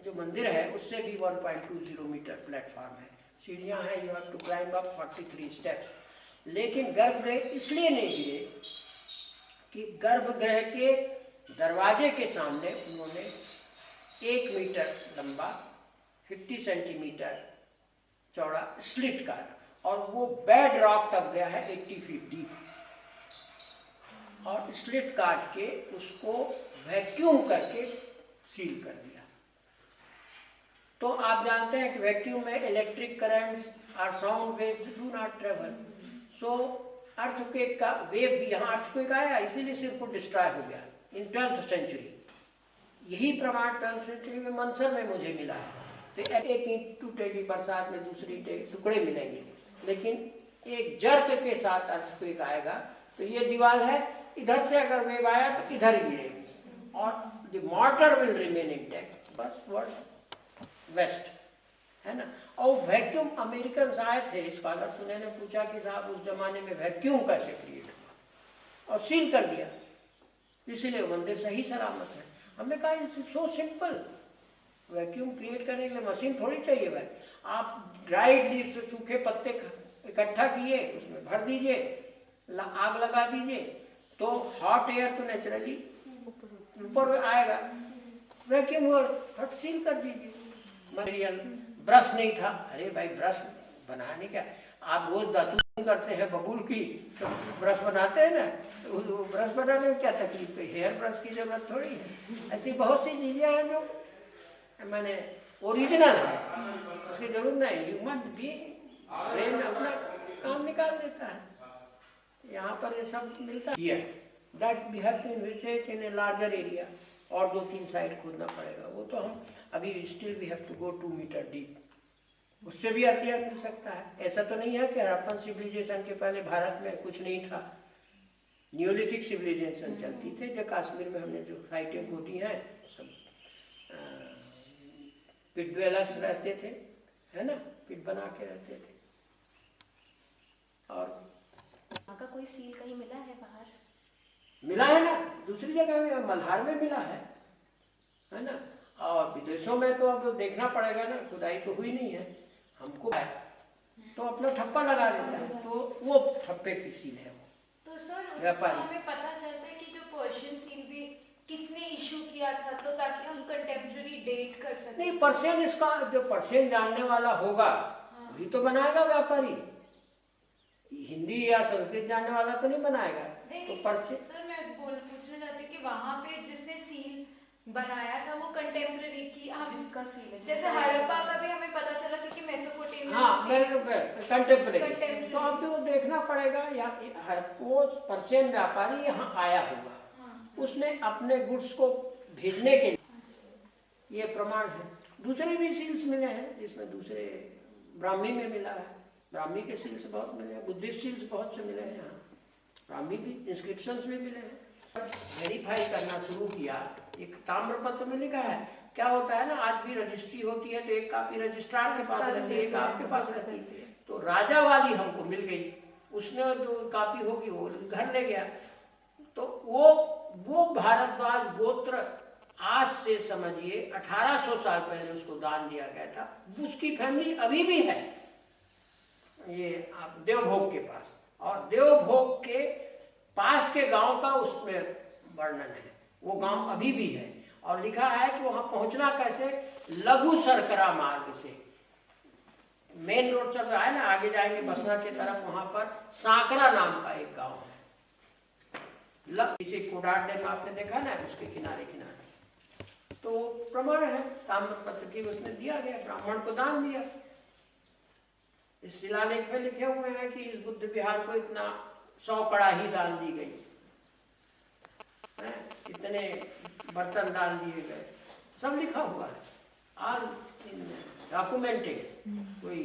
जो मंदिर है उससे भी 1.20 मीटर प्लेटफॉर्म है, सीढ़ियाँ हैं, you have to climb up 43 steps. लेकिन गर्भगृह इसलिए नहीं गिरे कि गर्भगृह के दरवाजे के सामने उन्होंने 1 मीटर लंबा 50 सेंटीमीटर चौड़ा स्लिट काटा, और वो बेड रॉक तक गया है 80 फीट डीप, और स्लिट काट के उसको वैक्यूम करके सील कर दिया। तो आप जानते हैं कि वैक्यूम में इलेक्ट्रिक करंट्स और sound waves do not travel. So earthquake का वेव भी, यहाँ अर्थक्वेक आया इसीलिए सिरपुर डिस्ट्रॉय हो गया इन 12th सेंचुरी। यही प्रमाण 12th सेंचुरी में मंसर में मुझे मिला है। तो एक ईंट टूटेगी बरसात में, दूसरी टुकड़े मिलेंगे, लेकिन एक जर्क के साथ अर्थक्वेक आएगा। तो ये दीवार है, इधर से अगर वेव आया तो इधर गिरेगी, और the mortar will remain intact, बस वर्ड वेस्ट है ना। और वैक्यूम, अमेरिकन आए थे स्कॉलर्स, उन्होंने पूछा कि साहब उस जमाने में वैक्यूम कैसे क्रिएट हुआ, और सील कर दिया, इसीलिए मंदिर सही सलामत है। हमने कहा it's so simple, vacuum create करने के लिए मशीन थोड़ी चाहिए भाई। आप ड्राइड लीव्स, सूखे पत्ते इकट्ठा किए, उसमें भर दीजिए, आग लगा दीजिए, तो हॉट एयर तो नेचुरली ऊपर आएगा, वैक्यूम और फट सील कर दीजिए। मटेरियल ब्रश नहीं था, अरे भाई ब्रश बनाने का, आप रोज दातुन करते हैं बबूल की, तो ब्रश बनाते हैं ना, तो ब्रश बनाने में क्या तकलीफ है, हेयर ब्रश की जरूरत थोड़ी है। ऐसी बहुत सी चीजें हैं जो मैंने ओरिजिनल है, उसकी जरूरत नहीं। ह्यूमन बीइंग ब्रेन अपना काम निकाल लेता है, यहाँ पर ये सब मिलता है। That we have to investigate in a larger area और 2-3 साइड खोदना पड़ेगा। वो तो हम अभी still we have to go 2 metre deep, उससे भी अर्लियर मिल सकता है। ऐसा तो नहीं है कि हड़प्पन सिविलाइजेशन के पहले भारत में कुछ नहीं था, न्यूलिथिक सिविलाइजेशन चलती थे। जो कश्मीर में हमने जो साइटें खोदी हैं सब पिट ड्वेलर्स रहते थे, है ना, पिट बना के रहते थे। और वहाँ का कोई सील कहीं मिला है बाहर? मिला है ना, दूसरी जगह में मल्हार में मिला है ना। और विदेशों में तो अब देखना पड़ेगा ना, खुदाई तो हुई नहीं है, हमको तो अपना ठप्पा लगा देता है, तो वो ठप्पे की सील है वो। तो सर उसमें हमें पता चलता है कि जो पर्शियन सील भी किसने इशू किया था, तो ताकि हम कंटेम्पररी डेट कर सकें। नहीं, पर्शियन, इसका जो पर्शियन जानने वाला होगा वही तो बनाएगा व्यापारी, हिंदी या संस्कृत जानने वाला तो नहीं बनाएगा। नहीं, तो पर्शियन, सर मैं पूछना चाहती कि वहाँ पे जिसने सील बनाया था वो कंटेम्पररी की, हम जिसका सील है, जैसे हड़प्पा का भी हमें पता चला कि मेसोपोटामिया, हाँ कंटेम्पररी, तो अब तो देखना पड़ेगा। या वो पर्शियन व्यापारी यहाँ आया होगा, उसने अपने गुड्स को भेजने के लिए, ये प्रमाण है। दूसरे भी सील्स मिले हैं, जिसमें दूसरे ब्राह्मी में मिला है, ब्राह्मी के सील्स बहुत मिले हैं, बुद्धिस्ट सील्स बहुत से मिले हैं यहाँ, ब्राह्मी भी इंस्क्रिप्शंस भी मिले हैं। वेरीफाई करना शुरू किया, एक ताम्रपत्र में लिखा है। क्या होता है ना, आज भी रजिस्ट्री होती है तो एक कॉपी रजिस्ट्रार के पास रहती है, एक आपके पास रहती है। तो राजा वाली हमको मिल गई, उसने जो कॉपी होगी वो घर ले गया। तो वो भारद्वाज गोत्र आज से समझिए 1800 साल पहले उसको दान दिया गया था। उसकी फैमिली अभी भी है ये आप देवभोग के पास, और देवभोग के पास के गांव का उसमें वर्णन है। वो गांव अभी भी है, और लिखा है कि वहां पहुंचना कैसे, लघु सरकरा मार्ग से। मेन रोड चल रहा है ना, आगे जाएंगे बसना की तरफ, वहां पर सांकरा नाम का एक गांव है। इसे कोडार डैम आपने देखा ना, उसके किनारे किनारे, तो प्रमाण है ताम्रपत्र की, उसने दिया गया, ब्राह्मण को दान दिया। इस शिलालेख में लिखे हुए हैं कि इस बुद्ध विहार को इतना 100 कड़ाही दान दी गई, इतने बर्तन दान दिए गए, सब लिखा हुआ है, आज डॉक्यूमेंटेड, कोई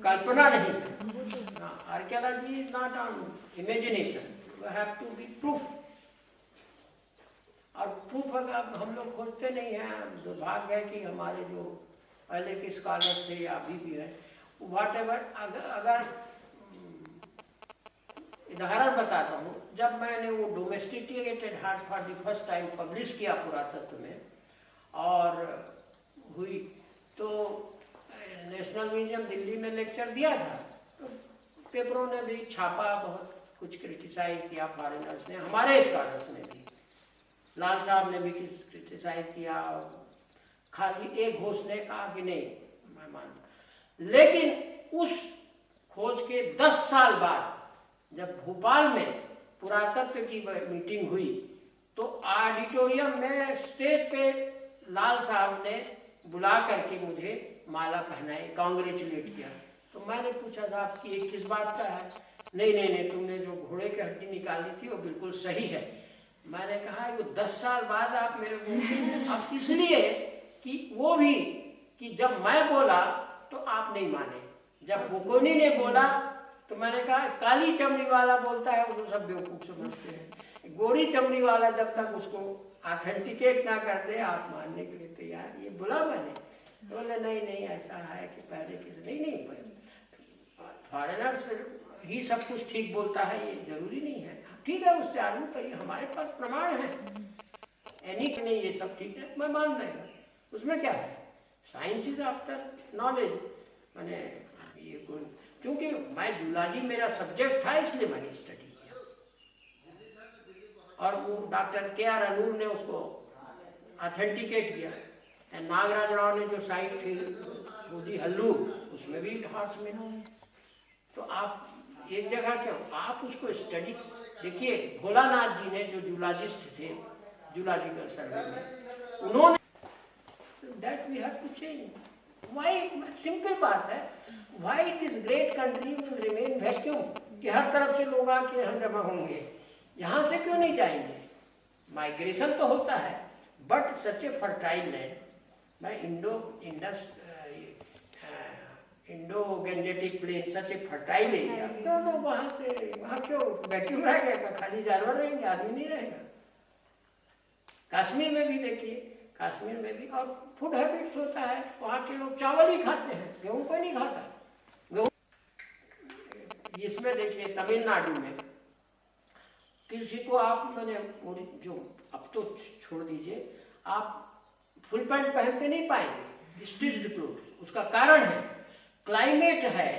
कल्पना नहीं है। Archaeology is not on imagination, you have to be proof. और प्रूफ अगर हम लोग खोजते नहीं हैं, दुर्भाग्य है कि हमारे जो पहले के स्कॉलर थे या अभी भी है, व्हाट एवर, अगर उदाहरण बताता हूँ, जब मैंने वो domesticated heart for the first time publish किया पुरातत्व में और हुई, तो नेशनल म्यूजियम दिल्ली में लेक्चर दिया था, तो पेपरों ने भी छापा, बहुत कुछ क्रिटिसाइज किया, फॉरेनर्स ने, हमारे स्कॉलर्स ने भी, लाल साहब ने भी क्रिटिसाइज किया, खाली एक घोष ने कहा कि नहीं मैं मानता। लेकिन उस खोज के 10 साल बाद जब भोपाल में पुरातत्व की मीटिंग हुई, तो ऑडिटोरियम में स्टेज पे लाल साहब ने बुला करके मुझे माला पहनाई, कांग्रेचुलेट किया। तो मैंने पूछा साहब कि ये किस बात का है? नहीं, तुमने जो घोड़े की हड्डी निकाली थी वो बिल्कुल सही है। मैंने कहा वो 10 साल बाद आप मेरे को, अब इसलिए कि वो भी कि जब मैं बोला तो आप नहीं माने, जब बुकोनी ने बोला तो मैंने कहा काली चमड़ी वाला बोलता है वो सब बेवकूफ समझते हैं, गोरी चमड़ी वाला जब तक उसको ऑथेंटिकेट ना कर दे आप मानने के लिए तैयार। ये बोला मैंने, तो बोले नहीं ऐसा है कि पहले किसी नहीं फॉरेनर्स ही सब कुछ ठीक बोलता है, ये जरूरी नहीं है। ठीक है, उससे आदमी पर हमारे पास प्रमाण है, एनी नहीं ये सब ठीक है, मैं मान लेगा, उसमें क्या है। साइंस इज आफ्टर नॉलेज, मैंने ये क्योंकि मैं जूलॉजी मेरा सब्जेक्ट था इसलिए मैंने स्टडी किया, और वो डॉक्टर के.आर. अनूर ने उसको ऑथेंटिकेट किया। नागराज राव ने जो साइट थी गोदी हल्लू, उसमें भी हॉर्स में। तो आप एक जगह क्यों, आप उसको स्टडी देखिए। भोलानाथ जी ने जो जूलॉजिस्ट थे जूलॉजिकल सर्वे में, उन्होंने that we have to change. Why, simple बात है, why it is great country will remain vacuum, कि हर तरफ से लोग आके यहाँ जमा होंगे, यहाँ से क्यों नहीं जाएंगे? माइग्रेशन तो होता है, but such a fertile land by Indo Gangetic plain, such a fertile area. तो लोग वहाँ से वहाँ क्यों वैक्यूम रह गया, खाली जानवर रहेंगे, आदमी नहीं रहेगा। कश्मीर में भी देखिए, कश्मीर में भी, और फूड हैबिट्स होता है, वहाँ के लोग चावल ही खाते हैं, गेहूँ कोई नहीं खाता। गेहूँ इसमें देखिए तमिलनाडु में किसी को आप मैंने जो अब तो छोड़ दीजिए, आप फुल पैंट पहनते नहीं पाएंगे, स्टिच्ड क्लोथ। उसका कारण है क्लाइमेट है,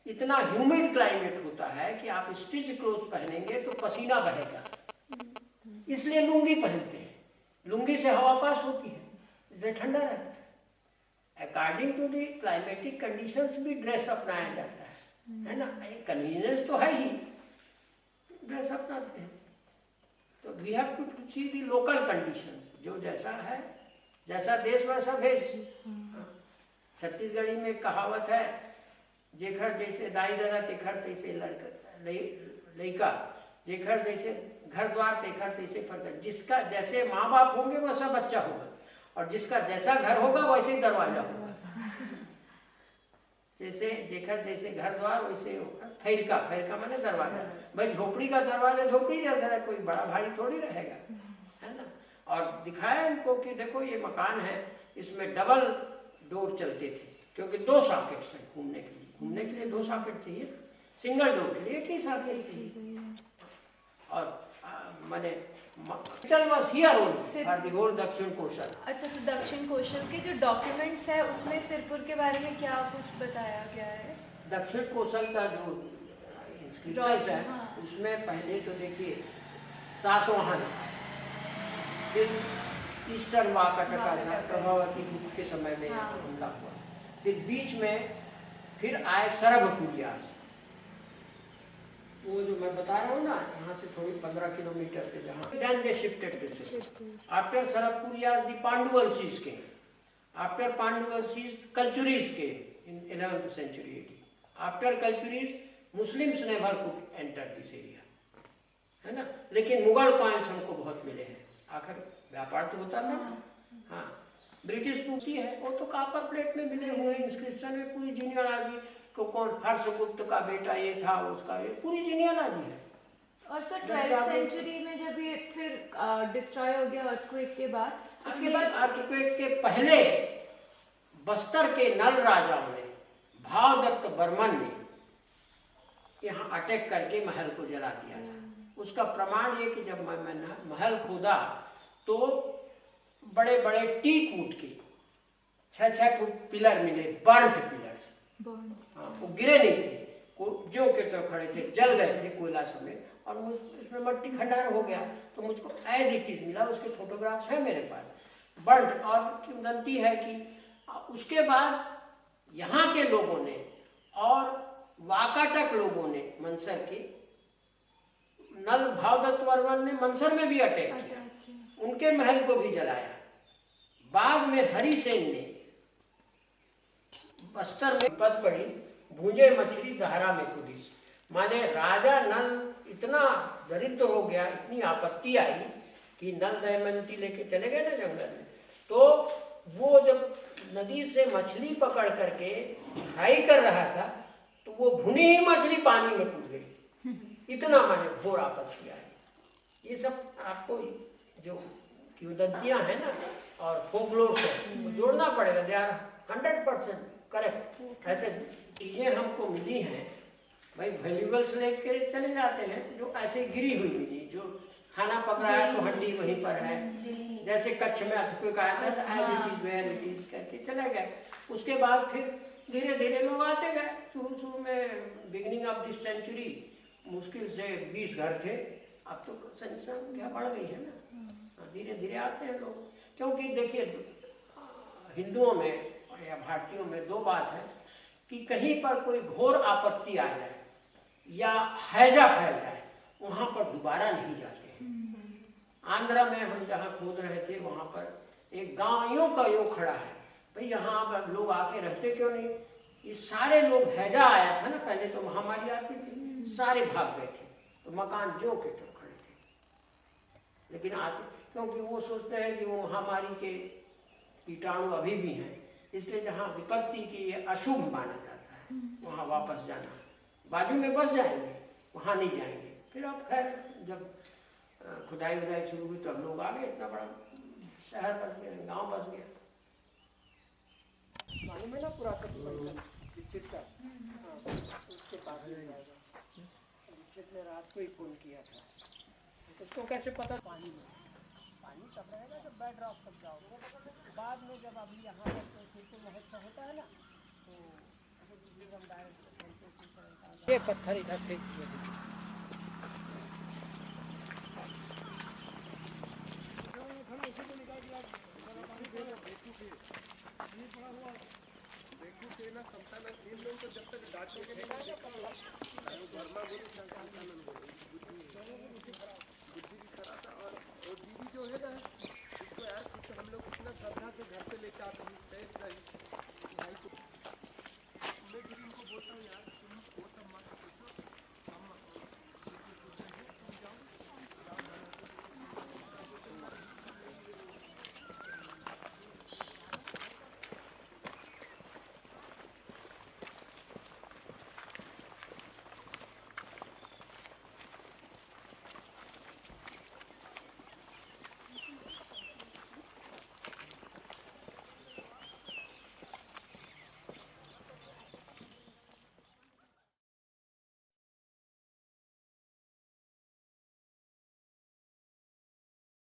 इतना ह्यूमिड क्लाइमेट होता है कि आप स्टिच्ड क्लोथ पहनेंगे तो पसीना बहेगा, इसलिए लुंगी पहनते हैं। लुंगी से हवा पास होती है, इसलिए ठंडा रहता है। According to the climatic conditions भी ड्रेस अपनाया जाता है ना। कन्वीनियंस तो है ही, ड्रेस अपनाते हैं। तो we have to see the local conditions, जो जैसा है, जैसा देश वैसा भेष। छत्तीसगढ़ी में कहावत है, जेखर जैसे दाई दादा तेखर तैसे लड़का, जेखर जैसे घर द्वार तेखर तैसे फर्क। जिसका जैसे माँ बाप होंगे वैसा बच्चा होगा, और जिसका जैसा घर होगा वैसे ही दरवाजा होगा। जैसे जेखर जैसे घर द्वार वैसे होगा फैरका, फैरका माने दरवाजा। भाई झोपड़ी का दरवाजा झोपड़ी जैसा है, कोई बड़ा भारी थोड़ी रहेगा, है ना। और दिखाया इनको कि देखो ये मकान है, इसमें डबल डोर चलते थे, क्योंकि 2 सॉकेट्स हैं घूमने के लिए। घूमने के लिए 2 सॉकेट चाहिए, सिंगल डोर के लिए 1 ही सॉकेट चाहिए। और माने capital was here only for the whole Dakshin Kosal. अच्छा, तो दक्षिण कोशल के जो डॉक्यूमेंट्स है उसमें सिरपुर के बारे में क्या कुछ बताया गया है? दक्षिण कोशल का जो इंस्क्रिप्शंस है, उसमें पहले तो देखिए सातवाहन, फिर ईस्टर्न वाकाटका प्रभावती गुप्त के समय में हमला हुआ, फिर बीच में फिर आए सरभपुरियास। वो जो मैं बता रहा हूँ ना, यहाँ से थोड़ी 15 किलोमीटर पे जहाँ, then they shifted to Sirpur. After Sarapurias, the Panduvals came. After Panduvals, Kalchuris came in 11th century AD. After Kalchuris, Muslims never could enter this area, है ना। लेकिन मुगल कॉइन्स हमको बहुत मिले हैं, आखिर व्यापार तो होता था ना। हाँ, ब्रिटिश पूछी है, वो तो कॉपर प्लेट में मिले हुए इंस्क्रिप्शन में पूरी जीनियोलॉजी को, कौन हर्षगुप्त का बेटा ये था, उसका ये पूरी जीनियोलॉजी है। और सर 12th सेंचुरी में जब ये फिर डिस्ट्रॉय हो गया अर्थक्वेक के बाद, उसके बाद अर्थक्वेक के पहले बस्तर के नल राजाओं ने, भावदत्त बर्मन ने यहाँ अटैक करके महल को जला दिया था। उसका प्रमाण ये कि जब मैंने महल खोदा तो बड़े बड़े टीक वुड के 6-6 फुट पिलर मिले, बर्न्ड पिलर्स। हाँ, वो गिरे नहीं थे, जो के तो खड़े थे, जल गए थे कोयला समेत, और उसमें मट्टी खंडार हो गया। तो मुझको एज इट इज मिला, उसके फोटोग्राफ्स हैं मेरे पास, बर्न्ड। और किंवदंती है कि उसके बाद यहाँ के लोगों ने और वाकाटक लोगों ने, मंसर के नल भावदत्त वर्मन ने मंसर में भी अटैक किया, उनके महल को भी जलाया। बाद में हरिसेन ने बस्तर में पद पड़ी, भूंजे मछली दहरा में कुदिस। माने राजा नल इतना दरिद्र हो गया, इतनी आपत्ति आई कि नल दमयंती लेके चले गए ना जंगल में, तो वो जब नदी से मछली पकड़ करके फ्राई कर रहा था तो वो भुनी ही मछली पानी में कूद गई। इतना माने घोर आपत्ति आई। ये सब आपको जो किंवदंतियां हैं ना और फोकलोर से वो जोड़ना पड़ेगा। They are 100% correct. ऐसे चीजें हमको मिली हैं भाई, वैल्यूबल्स लेके चले जाते हैं जो ऐसे गिरी हुई मिली, जो खाना पक रहा है तो हड्डी वहीं पर है। जैसे कच्छ में अर्थक्वेक आया था, as it is where it is करके चले गए। उसके बाद फिर धीरे धीरे लोग आते गए। शुरू में बिगिनिंग ऑफ दिस सेंचुरी मुश्किल से 20 घर थे, अब तो संख्या बढ़ गई है ना। धीरे धीरे आते हैं लोग, क्योंकि देखिए हिंदुओं में या भारतीयों में 2 बात है कि कहीं पर कोई घोर आपत्ति आ जाए या हैजा फैल जाए, वहाँ पर दोबारा नहीं जाते हैं। आंध्रा में हम जहाँ खोद रहे थे वहाँ पर एक गाँव यूँ का यूँ खड़ा है, भाई यहाँ पर लोग आके रहते क्यों नहीं। ये सारे लोग, हैजा आया था ना पहले, तो महामारी आती थी, सारे भाग गए थे, तो मकान जो के तो खड़े थे। लेकिन आज क्योंकि वो सोचते हैं कि वो महामारी के कीटाणु अभी भी हैं, इसलिए जहाँ विपत्ति की ये अशुभ माना जाता है वहाँ वापस जाना। बाजू में बस जाएंगे, वहाँ नहीं जाएंगे। फिर अब खैर जब खुदाई वुदाई शुरू हुई तो हम लोग आ गए, इतना बड़ा शहर बस गया, गांव बस गया। मालूम है ना पुरातत्व दीक्षित का? हाँ, उसके पास दीक्षित ने रात को ही फोन किया था। उसको कैसे पता? पानी में पानी तब रहेगा जब बेड रॉक तक जाओगे, बाद में जब अभी यहाँ पर तो कीर्तन महोत्सव होता है ना, तो ये पत्थर इधर फेंक दिए। जो है ना, इसको यार कुछ हम लोग इतना श्रद्धा से घर से लेके आते हैं,